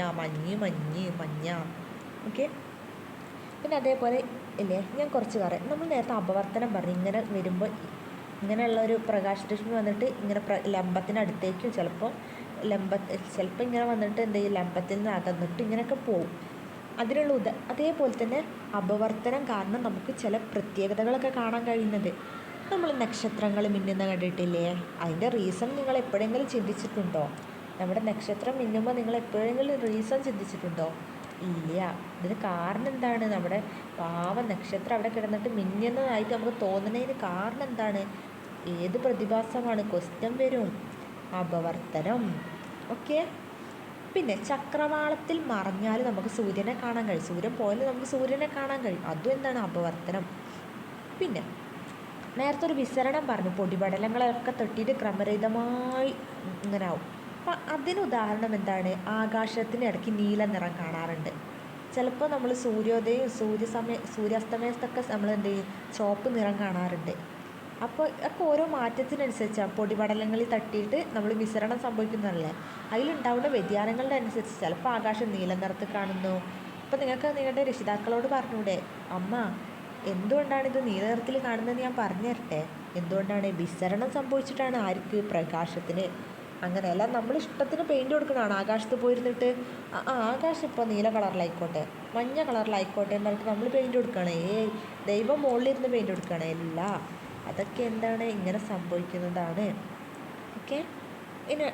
ഓക്കെ. പിന്നെ അതേപോലെ ഇല്ലേ, ഞാൻ കുറച്ച് പറയാം. നമ്മൾ നേരത്തെ അപവർത്തനം പറഞ്ഞു. ഇങ്ങനെ വരുമ്പോൾ ഇങ്ങനെയുള്ള ഒരു പ്രകാശരശ്മി വന്നിട്ട് ഇങ്ങനെ ലംബത്തിനടുത്തേക്കും ചിലപ്പോൾ ഇങ്ങനെ വന്നിട്ട് എന്ത് ചെയ്യും? ലംബത്തിൽ നിന്ന് അകന്നിട്ട് ഇങ്ങനെയൊക്കെ പോവും. അതിനുള്ള അതേപോലെ തന്നെ അപവർത്തനം കാരണം നമുക്ക് ചില പ്രത്യേകതകളൊക്കെ കാണാൻ കഴിയുന്നത്. നമ്മൾ നക്ഷത്രങ്ങൾ മിന്നുന്ന കണ്ടിട്ടില്ലേ? അതിൻ്റെ റീസൺ നിങ്ങൾ എപ്പോഴെങ്കിലും ചിന്തിച്ചിട്ടുണ്ടോ? നമ്മുടെ നക്ഷത്രം മിന്നുമ്പോൾ നിങ്ങൾ എപ്പോഴെങ്കിലും റീസൺ ചിന്തിച്ചിട്ടുണ്ടോ? ഇല്ല. ഇതിന് കാരണം എന്താണ്? നമ്മുടെ പാവ നക്ഷത്രം അവിടെ കിടന്നിട്ട് മിന്നുന്നതായിട്ട് നമുക്ക് തോന്നുന്നതിന് കാരണം എന്താണ്? ഏത് പ്രതിഭാസമാണ്? ക്വസ്റ്റ്യൻ വരും. അപവർത്തനം. ഓക്കെ. പിന്നെ ചക്രവാളത്തിൽ മറഞ്ഞാൽ നമുക്ക് സൂര്യനെ കാണാൻ കഴിയും, സൂര്യൻ പോയാലും നമുക്ക് സൂര്യനെ കാണാൻ കഴിയും, അതും എന്താണ് അപവർത്തനം. പിന്നെ നേരത്തെ ഒരു വിസരണം പറഞ്ഞു, പൊടിപടലങ്ങളൊക്കെ തട്ടിയിട്ട് ക്രമരഹിതമായി ഇങ്ങനെ ആവും. അപ്പം അതിന് ഉദാഹരണം എന്താണ്, ആകാശത്തിന് ഇടയ്ക്ക് നീല നിറം കാണാറുണ്ട്. ചിലപ്പോൾ നമ്മൾ സൂര്യോദയം സൂര്യാസ്തമയത്തൊക്കെ നമ്മൾ എന്ത് ചെയ്യും, ചുവപ്പ് നിറം കാണാറുണ്ട്. അപ്പോൾ ഒക്കെ ഓരോ മാറ്റത്തിനനുസരിച്ചാണ് പൊടിപടലങ്ങളിൽ തട്ടിയിട്ട് നമ്മൾ വിസരണം സംഭവിക്കുന്നതല്ലേ, അതിലുണ്ടാവുന്ന വ്യതിയാനങ്ങളുടെ അനുസരിച്ച് ചിലപ്പോൾ ആകാശം നീല നിറത്തിൽ കാണുന്നു. അപ്പോൾ നിങ്ങൾക്ക് നിങ്ങളുടെ രക്ഷിതാക്കളോട് പറഞ്ഞൂടെ, അമ്മ എന്തുകൊണ്ടാണ് ഇത് നീല നിറത്തിൽ കാണുന്നത് ഞാൻ പറഞ്ഞു തരട്ടെ, എന്തുകൊണ്ടാണ്, വിസരണം സംഭവിച്ചിട്ടാണ്. ആർക്ക്, പ്രകാശത്തിന്. അങ്ങനെയല്ല നമ്മൾ ഇഷ്ടത്തിന് പെയിൻറ് കൊടുക്കുന്നതാണ്. ആകാശത്ത് പോയിരുന്നിട്ട് ആകാശം ഇപ്പോൾ നീല കളറിലായിക്കോട്ടെ, മഞ്ഞ കളറിലായിക്കോട്ടെ എന്ന് പറഞ്ഞിട്ട് നമ്മൾ പെയിൻറ് കൊടുക്കുകയാണ്. ദൈവം മുകളിലിരുന്ന് പെയിൻറ് കൊടുക്കുകയാണ്. അല്ല, അതൊക്കെ എന്താണ്, ഇങ്ങനെ സംഭവിക്കുന്നതാണ്. ഓക്കെ. ഇനി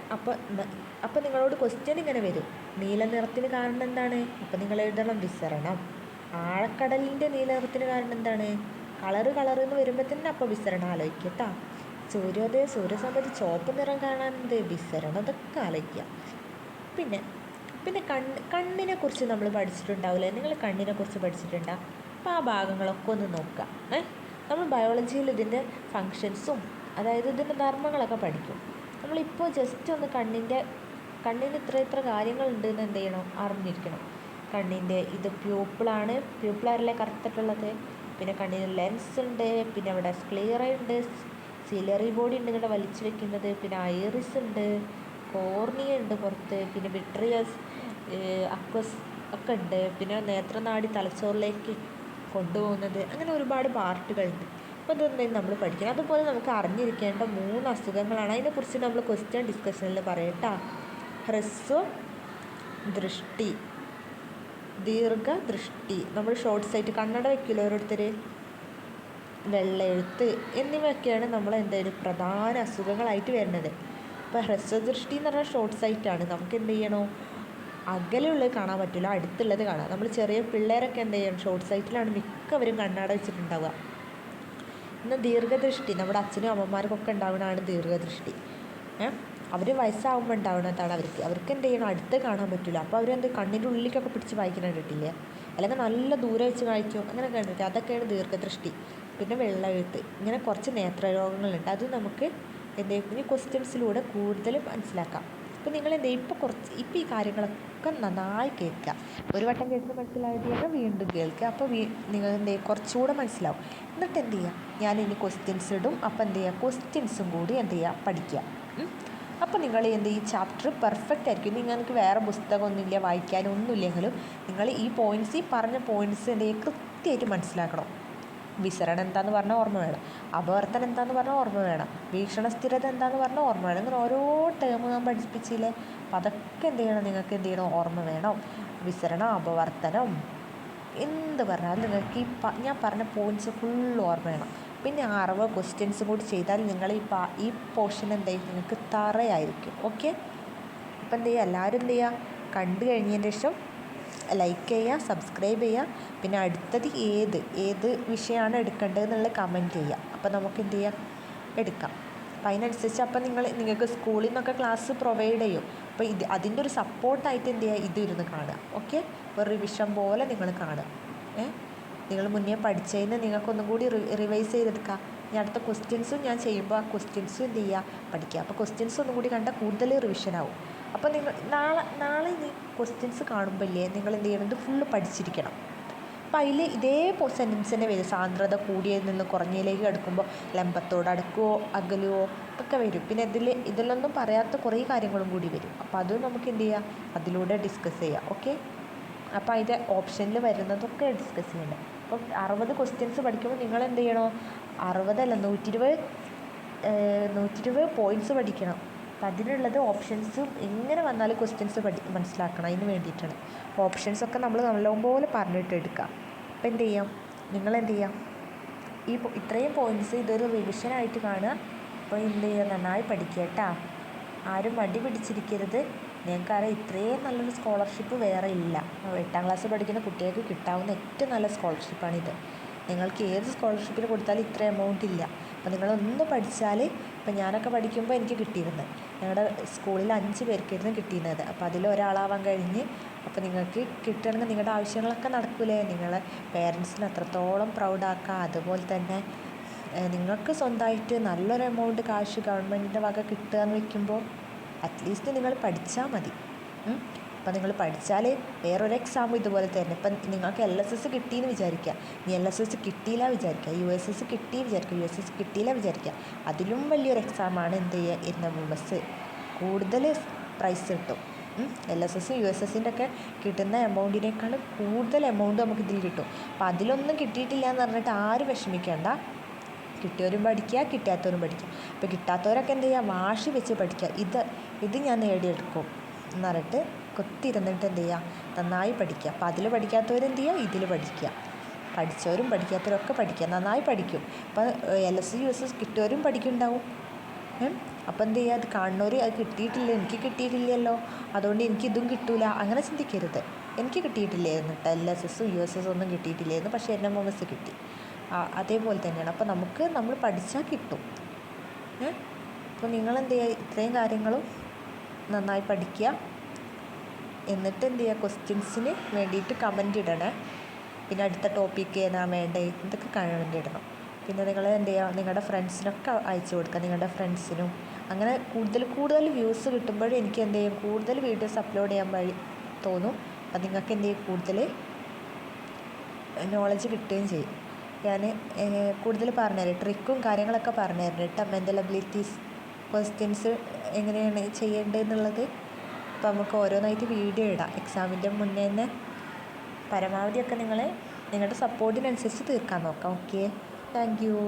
അപ്പോൾ നിങ്ങളോട് ക്വസ്റ്റ്യൻ ഇങ്ങനെ വരും, നീല നിറത്തിന് കാരണം എന്താണ്, അപ്പോൾ നിങ്ങൾ എഴുതണം വിസരണം. ആഴക്കടലിൻ്റെ നീല നിറത്തിന് കാരണം എന്താണ്, കളറ് എന്ന് വരുമ്പോൾ തന്നെ അപ്പോൾ വിസരണം ആലോചിക്കട്ടാ. സൂര്യോദയം സൂര്യസമയത്ത് ചുവപ്പ് നിറം കാണാനുണ്ട്, വിസരണം, അതൊക്കെ ആലോചിക്കുക. പിന്നെ കണ്ണിനെ കുറിച്ച് നമ്മൾ പഠിച്ചിട്ടുണ്ടാവില്ലേ, നിങ്ങൾ കണ്ണിനെ കുറിച്ച് പഠിച്ചിട്ടുണ്ടോ? അപ്പോൾ ആ ഭാഗങ്ങളൊക്കെ ഒന്ന് നോക്കുക. നമ്മൾ ബയോളജിയിൽ ഇതിൻ്റെ ഫങ്ഷൻസും അതായത് ഇതിൻ്റെ ധർമ്മങ്ങളൊക്കെ പഠിക്കും. നമ്മളിപ്പോൾ ജസ്റ്റ് ഒന്ന് കണ്ണിന് ഇത്ര കാര്യങ്ങളുണ്ട് എന്ന് എന്ത് ചെയ്യണം, അറിഞ്ഞിരിക്കണം. കണ്ണിൻ്റെ ഇത് പ്യൂപ്പിളാണ്, പ്യൂപ്പിളാരല്ലേ കറുത്തിട്ടുള്ളത്. പിന്നെ കണ്ണിന് ലെൻസ് ഉണ്ട്, പിന്നെ അവിടെ സ്ക്ലീറ ഉണ്ട്, സിലറി ബോഡി ഉണ്ട് ഇങ്ങനെ വലിച്ചു വെക്കുന്നത്, പിന്നെ ഐറിസ് ഉണ്ട്, കോർണിയ ഉണ്ട് പുറത്ത്, പിന്നെ വിട്രിയസ്, അക്വസ് ഒക്കെ ഉണ്ട്, പിന്നെ നേത്രനാടി തലച്ചോറിലേക്ക് കൊണ്ടുപോകുന്നത്, അങ്ങനെ ഒരുപാട് പാർട്ടുകളുണ്ട്. അപ്പോൾ ഇതൊന്നും നമ്മൾ പഠിക്കണം. അതുപോലെ നമുക്ക് അറിഞ്ഞിരിക്കേണ്ട 3 അസുഖങ്ങളാണ്. അതിനെക്കുറിച്ച് നമ്മൾ ക്വസ്റ്റ്യൻ ഡിസ്കഷനിൽ പറയട്ടാ. ഹ്രസ്വ ദൃഷ്ടി, ദീർഘദൃഷ്ടി, നമ്മൾ ഷോർട്ട് സൈറ്റ് കണ്ണട വയ്ക്കില്ല ഓരോരുത്തർ, വെള്ളെഴുത്ത് എന്നിവയൊക്കെയാണ് നമ്മൾ എന്തായാലും പ്രധാന അസുഖങ്ങളായിട്ട് വരുന്നത്. ഇപ്പോൾ ഹ്രസ്വദൃഷ്ടി എന്ന് പറഞ്ഞാൽ ഷോർട്ട് സൈറ്റാണ്. നമുക്ക് എന്ത് ചെയ്യണോ, അകലെയുള്ളത് കാണാൻ പറ്റില്ല, അടുത്തുള്ളത് കാണാം. നമ്മൾ ചെറിയ പിള്ളേരൊക്കെ എന്ത് ചെയ്യണം, ഷോർട്ട് സൈറ്റിലാണ് മിക്കവരും കണ്ണട വെച്ചിട്ടുണ്ടാവുക. എന്നാൽ ദീർഘദൃഷ്ടി നമ്മുടെ അച്ഛനും അമ്മമാർക്കൊക്കെ ഉണ്ടാവുന്നതാണ് ദീർഘദൃഷ്ടി. അവർ വയസ്സാവുമ്പോൾ ഉണ്ടാവുന്നതാണ് അവർക്ക് എന്ത് ചെയ്യണം, അടുത്ത് കാണാൻ പറ്റില്ല. അപ്പോൾ അവരെന്ത് കണ്ണിൻ്റെ ഉള്ളിലേക്കൊക്കെ പിടിച്ച് വായിക്കാൻ കണ്ടിട്ടില്ലേ, അല്ലെങ്കിൽ നല്ല ദൂരെ വെച്ച് വായിക്കും, അങ്ങനെ കണ്ടിട്ട് അതൊക്കെയാണ് ദീർഘദൃഷ്ടി. പിന്നെ വെള്ളെഴുത്ത്, ഇങ്ങനെ കുറച്ച് നേത്രരോഗങ്ങളുണ്ട്. അത് നമുക്ക് എന്തെങ്കിലും ക്വസ്റ്റ്യൻസിലൂടെ കൂടുതൽ മനസ്സിലാക്കാം. അപ്പോൾ നിങ്ങൾ എന്ത് ചെയ്യും, ഇപ്പോൾ ഈ കാര്യങ്ങളൊക്കെ നന്നായി കേൾക്കുക. ഒരു വട്ടം കേട്ട് മനസ്സിലായത് വീണ്ടും കേൾക്കുക. അപ്പോൾ നിങ്ങൾ എന്ത് ചെയ്യും, കുറച്ചുകൂടെ മനസ്സിലാവും. എന്നിട്ട് എന്ത് ചെയ്യുക, ഞാനിനി ക്വസ്റ്റ്യൻസ് ഇടും. അപ്പോൾ എന്ത് ചെയ്യുക, ക്വസ്റ്റ്യൻസും കൂടി എന്ത് ചെയ്യുക, പഠിക്കുക. അപ്പോൾ നിങ്ങൾ എന്ത് ഈ ചാപ്റ്റർ പെർഫെക്റ്റ് ആയിരിക്കും. നിങ്ങൾക്ക് വേറെ പുസ്തകമൊന്നുമില്ല, വായിക്കാനൊന്നുമില്ലെങ്കിലും നിങ്ങൾ ഈ പറഞ്ഞ പോയിൻറ്റ്സ് എന്ത് ചെയ്യുക, കൃത്യമായിട്ട് മനസ്സിലാക്കണം. വിസരണം എന്താണെന്ന് പറഞ്ഞാൽ ഓർമ്മ വേണം, അപവർത്തനം എന്താണെന്ന് പറഞ്ഞാൽ ഓർമ്മ വേണം, വീക്ഷണ സ്ഥിരത എന്താണെന്ന് പറഞ്ഞാൽ ഓർമ്മ വേണം. ഇങ്ങനെ ഓരോ ടേം ഞാൻ പഠിപ്പിച്ചില്ലേ, അപ്പം അതൊക്കെ എന്ത് ചെയ്യണം, നിങ്ങൾക്ക് എന്ത് ചെയ്യണം, ഓർമ്മ വേണം. വിസരണം, അപവർത്തനം എന്ത് പറഞ്ഞാലും നിങ്ങൾക്ക് ഞാൻ പറഞ്ഞ പോയിൻറ്റ്സ് ഫുള്ള് ഓർമ്മ വേണം. പിന്നെ 60 ക്വസ്റ്റ്യൻസും കൂടി ചെയ്താൽ നിങ്ങൾ ഈ പോർഷൻ എന്തായാലും നിങ്ങൾക്ക് തറയായിരിക്കും. ഓക്കെ. അപ്പം എന്ത് ചെയ്യുക, എല്ലാവരും എന്ത് ചെയ്യുക, കണ്ടു കഴിഞ്ഞതിന് ശേഷം ലൈക്ക് ചെയ്യുക, സബ്സ്ക്രൈബ് ചെയ്യുക. പിന്നെ അടുത്തത് ഏത് വിഷയമാണ് എടുക്കേണ്ടത് എന്നുള്ളത് കമൻറ്റ് ചെയ്യുക. അപ്പോൾ നമുക്ക് എന്ത് ചെയ്യാം, എടുക്കാം. അപ്പം അതിനനുസരിച്ച് അപ്പം നിങ്ങൾക്ക് സ്കൂളിൽ നിന്നൊക്കെ ക്ലാസ് പ്രൊവൈഡ് ചെയ്യും. അപ്പോൾ അതിൻ്റെ ഒരു സപ്പോർട്ടായിട്ട് എന്ത് ചെയ്യുക, ഇരുന്ന് കാണുക. ഓക്കെ. ഒരു റിവിഷൻ പോലെ നിങ്ങൾ കാണുക. നിങ്ങൾ മുന്നേ പഠിച്ചതിന് നിങ്ങൾക്കൊന്നും കൂടി റിവൈസ് ചെയ്തെടുക്കുക. ഇനി അടുത്ത ക്വസ്റ്റ്യൻസും ഞാൻ ചെയ്യുമ്പോൾ ആ ക്വസ്റ്റ്യൻസും എന്ത് ചെയ്യുക, പഠിക്കുക. അപ്പോൾ ക്വസ്റ്റ്യൻസ് ഒന്നും കൂടി കണ്ടാൽ കൂടുതൽ റിവിഷനാവും. അപ്പോൾ നിങ്ങൾ നാളെ ഈ ക്വസ്റ്റ്യൻസ് കാണുമ്പോഴേ നിങ്ങൾ എന്ത് ചെയ്യണം, ഇത് ഫുള്ള് പഠിച്ചിരിക്കണം. അപ്പോൾ അതിൽ ഇതേ സെൻറ്റൻസ് തന്നെ വരും. സാന്ദ്രത കൂടിയതിൽ നിന്ന് കുറഞ്ഞതിലേക്ക് അടുക്കുമ്പോൾ ലംബത്തോട് അടുക്കുമോ അകലുമോ ഒക്കെ വരും. പിന്നെ ഇതിലൊന്നും പറയാത്ത കുറേ കാര്യങ്ങളും കൂടി വരും. അപ്പോൾ അത് നമുക്ക് എന്ത് ചെയ്യാം, അതിലൂടെ ഡിസ്കസ് ചെയ്യാം. ഓക്കെ. അപ്പോൾ അതിൻ്റെ ഓപ്ഷനിൽ വരുന്നതൊക്കെ ഡിസ്കസ് ചെയ്യണം. അപ്പോൾ 60 ക്വസ്റ്റ്യൻസ് പഠിക്കുമ്പോൾ നിങ്ങൾ എന്ത് ചെയ്യണോ, 60 അല്ല 120 പോയിൻറ്റ്സ് പഠിക്കണം. അപ്പം അതിനുള്ളത് ഓപ്ഷൻസും എങ്ങനെ വന്നാലും ക്വസ്റ്റ്യൻസ് മനസ്സിലാക്കണം. അതിന് വേണ്ടിയിട്ടാണ് ഓപ്ഷൻസൊക്കെ നമ്മൾ നല്ലപോലെ പറഞ്ഞിട്ട് എടുക്കാം. അപ്പോൾ എന്ത് ചെയ്യാം, നിങ്ങളെന്ത് ചെയ്യാം, ഇത്രയും പോയിൻറ്റ്സ് ഇതൊരു റിവിഷനായിട്ട് കാണുക. അപ്പോൾ എന്ത് ചെയ്യുക, നന്നായി പഠിക്കുക കേട്ടോ. ആരും മടി പിടിച്ചിരിക്കരുത്. ഞങ്ങൾക്കറിയാം ഇത്രയും നല്ലൊരു സ്കോളർഷിപ്പ് വേറെ ഇല്ല. 8ാം ക്ലാസ് പഠിക്കുന്ന കുട്ടികൾക്ക് കിട്ടാവുന്ന ഏറ്റവും നല്ല സ്കോളർഷിപ്പാണിത്. നിങ്ങൾക്ക് ഏത് സ്കോളർഷിപ്പിന് കൊടുത്താലും ഇത്ര എമൗണ്ട് ഇല്ല. അപ്പോൾ നിങ്ങളൊന്ന് പഠിച്ചാൽ, ഇപ്പം ഞാനൊക്കെ പഠിക്കുമ്പോൾ എനിക്ക് കിട്ടിയിരുന്നത് ഞങ്ങളുടെ സ്കൂളിൽ 5 പേർക്കായിരുന്നു കിട്ടിയിരുന്നത്. അപ്പോൾ അതിലൊരാളാവാൻ കഴിഞ്ഞ്. അപ്പോൾ നിങ്ങൾക്ക് കിട്ടുകയാണെങ്കിൽ നിങ്ങളുടെ ആവശ്യങ്ങളൊക്കെ നടക്കൂലേ, നിങ്ങളെ പേരൻസിന് അത്രത്തോളം പ്രൗഡാക്കുക. അതുപോലെ തന്നെ നിങ്ങൾക്ക് സ്വന്തമായിട്ട് നല്ലൊരു എമൗണ്ട് കാശ് ഗവൺമെൻറ്റിൻ്റെ വക കിട്ടുക എന്ന് വെക്കുമ്പോൾ അറ്റ്ലീസ്റ്റ് നിങ്ങൾ പഠിച്ചാൽ മതി. അപ്പം നിങ്ങൾ പഠിച്ചാൽ വേറൊരു എക്സാമും ഇതുപോലെ തന്നെ. ഇപ്പം നിങ്ങൾക്ക് LSS കിട്ടിയെന്ന് വിചാരിക്കുക, ഇനി LSS കിട്ടിയില്ല വിചാരിക്കുക, USS കിട്ടി വിചാരിക്കുക, USS കിട്ടിയില്ല വിചാരിക്കുക, അതിലും വലിയൊരു എക്സാമാണ് എന്ത് ചെയ്യുക, NMMS. കൂടുതൽ പ്രൈസ് കിട്ടും. LSS USSൻ്റെ ഒക്കെ കിട്ടുന്ന എമൗണ്ടിനേക്കാളും കൂടുതൽ എമൗണ്ട് നമുക്ക് ഇതിൽ കിട്ടും. അപ്പം അതിലൊന്നും കിട്ടിയിട്ടില്ല എന്ന് പറഞ്ഞിട്ട് ആരും വിഷമിക്കേണ്ട. കിട്ടിയവരും പഠിക്കുക, കിട്ടാത്തവരും പഠിക്കുക. അപ്പോൾ കിട്ടാത്തവരൊക്കെ എന്ത് ചെയ്യുക, വാശി വെച്ച് പഠിക്കുക. ഇത് ഞാൻ നേടിയെടുക്കും എന്ന് പറഞ്ഞിട്ട് കൊത്തിയിരുന്നിട്ട് എന്ത് ചെയ്യുക, നന്നായി പഠിക്കുക. അപ്പോൾ അതിൽ പഠിക്കാത്തവരെന്ത് ചെയ്യുക, ഇതിൽ പഠിക്കുക. പഠിച്ചവരും പഠിക്കാത്തവരൊക്കെ പഠിക്കുക, നന്നായി പഠിക്കും. അപ്പോൾ LSS USS കിട്ടിയവരും പഠിക്കുന്നുണ്ടാവും. അപ്പോൾ എന്ത് ചെയ്യുക, അത് കാണുന്നവർ അത് കിട്ടിയിട്ടില്ല, എനിക്ക് കിട്ടിയിട്ടില്ലല്ലോ, അതുകൊണ്ട് എനിക്കിതും കിട്ടൂല, അങ്ങനെ ചിന്തിക്കരുത്. എനിക്ക് കിട്ടിയിട്ടില്ലായിരുന്നു കേട്ടോ, LSS USS ഒന്നും കിട്ടിയിട്ടില്ലായിരുന്നു, പക്ഷേ NMMS കിട്ടി. അതേപോലെ തന്നെയാണ്. അപ്പോൾ നമ്മൾ പഠിച്ചാൽ കിട്ടും. അപ്പോൾ നിങ്ങളെന്ത് ചെയ്യുക, ഇത്രയും കാര്യങ്ങളും നന്നായി പഠിക്കുക. എന്നിട്ട് എന്ത് ചെയ്യുക, ക്വസ്റ്റ്യൻസിന് വേണ്ടിയിട്ട് കമൻ്റ് ഇടണേ. പിന്നെ അടുത്ത ടോപ്പിക്ക് ഏതാണ് വേണ്ടത്, ഇതൊക്കെ കമൻ്റ് ഇടണം. പിന്നെ നിങ്ങൾ എന്ത് ചെയ്യുക, നിങ്ങളുടെ ഫ്രണ്ട്സിനൊക്കെ അയച്ചു കൊടുക്കുക, നിങ്ങളുടെ ഫ്രണ്ട്സിനും. അങ്ങനെ കൂടുതൽ വ്യൂസ് കിട്ടുമ്പോഴും എനിക്ക് എന്ത് ചെയ്യും, കൂടുതൽ വീഡിയോസ് അപ്ലോഡ് ചെയ്യാൻ തോന്നും. അത് നിങ്ങൾക്ക് എന്ത് ചെയ്യും, കൂടുതൽ നോളജ് കിട്ടുകയും ചെയ്യും. ഞാൻ കൂടുതൽ പറഞ്ഞുതരാം, ട്രിക്കും കാര്യങ്ങളൊക്കെ പറഞ്ഞുതരാം കേട്ടോ. മെൻ്റൽ അബിലിറ്റീസ് ക്വസ്റ്റ്യൻസ് എങ്ങനെയാണ് ചെയ്യേണ്ടതെന്നുള്ളത്. അപ്പോൾ നമുക്ക് ഓരോന്നായിട്ട് വീഡിയോ ഇടാം എക്സാമിൻ്റെ മുന്നേ തന്നെ. പരമാവധിയൊക്കെ നിങ്ങളുടെ സപ്പോർട്ടിനനുസരിച്ച് തീർക്കാൻ നോക്കാം. Okay, thank you.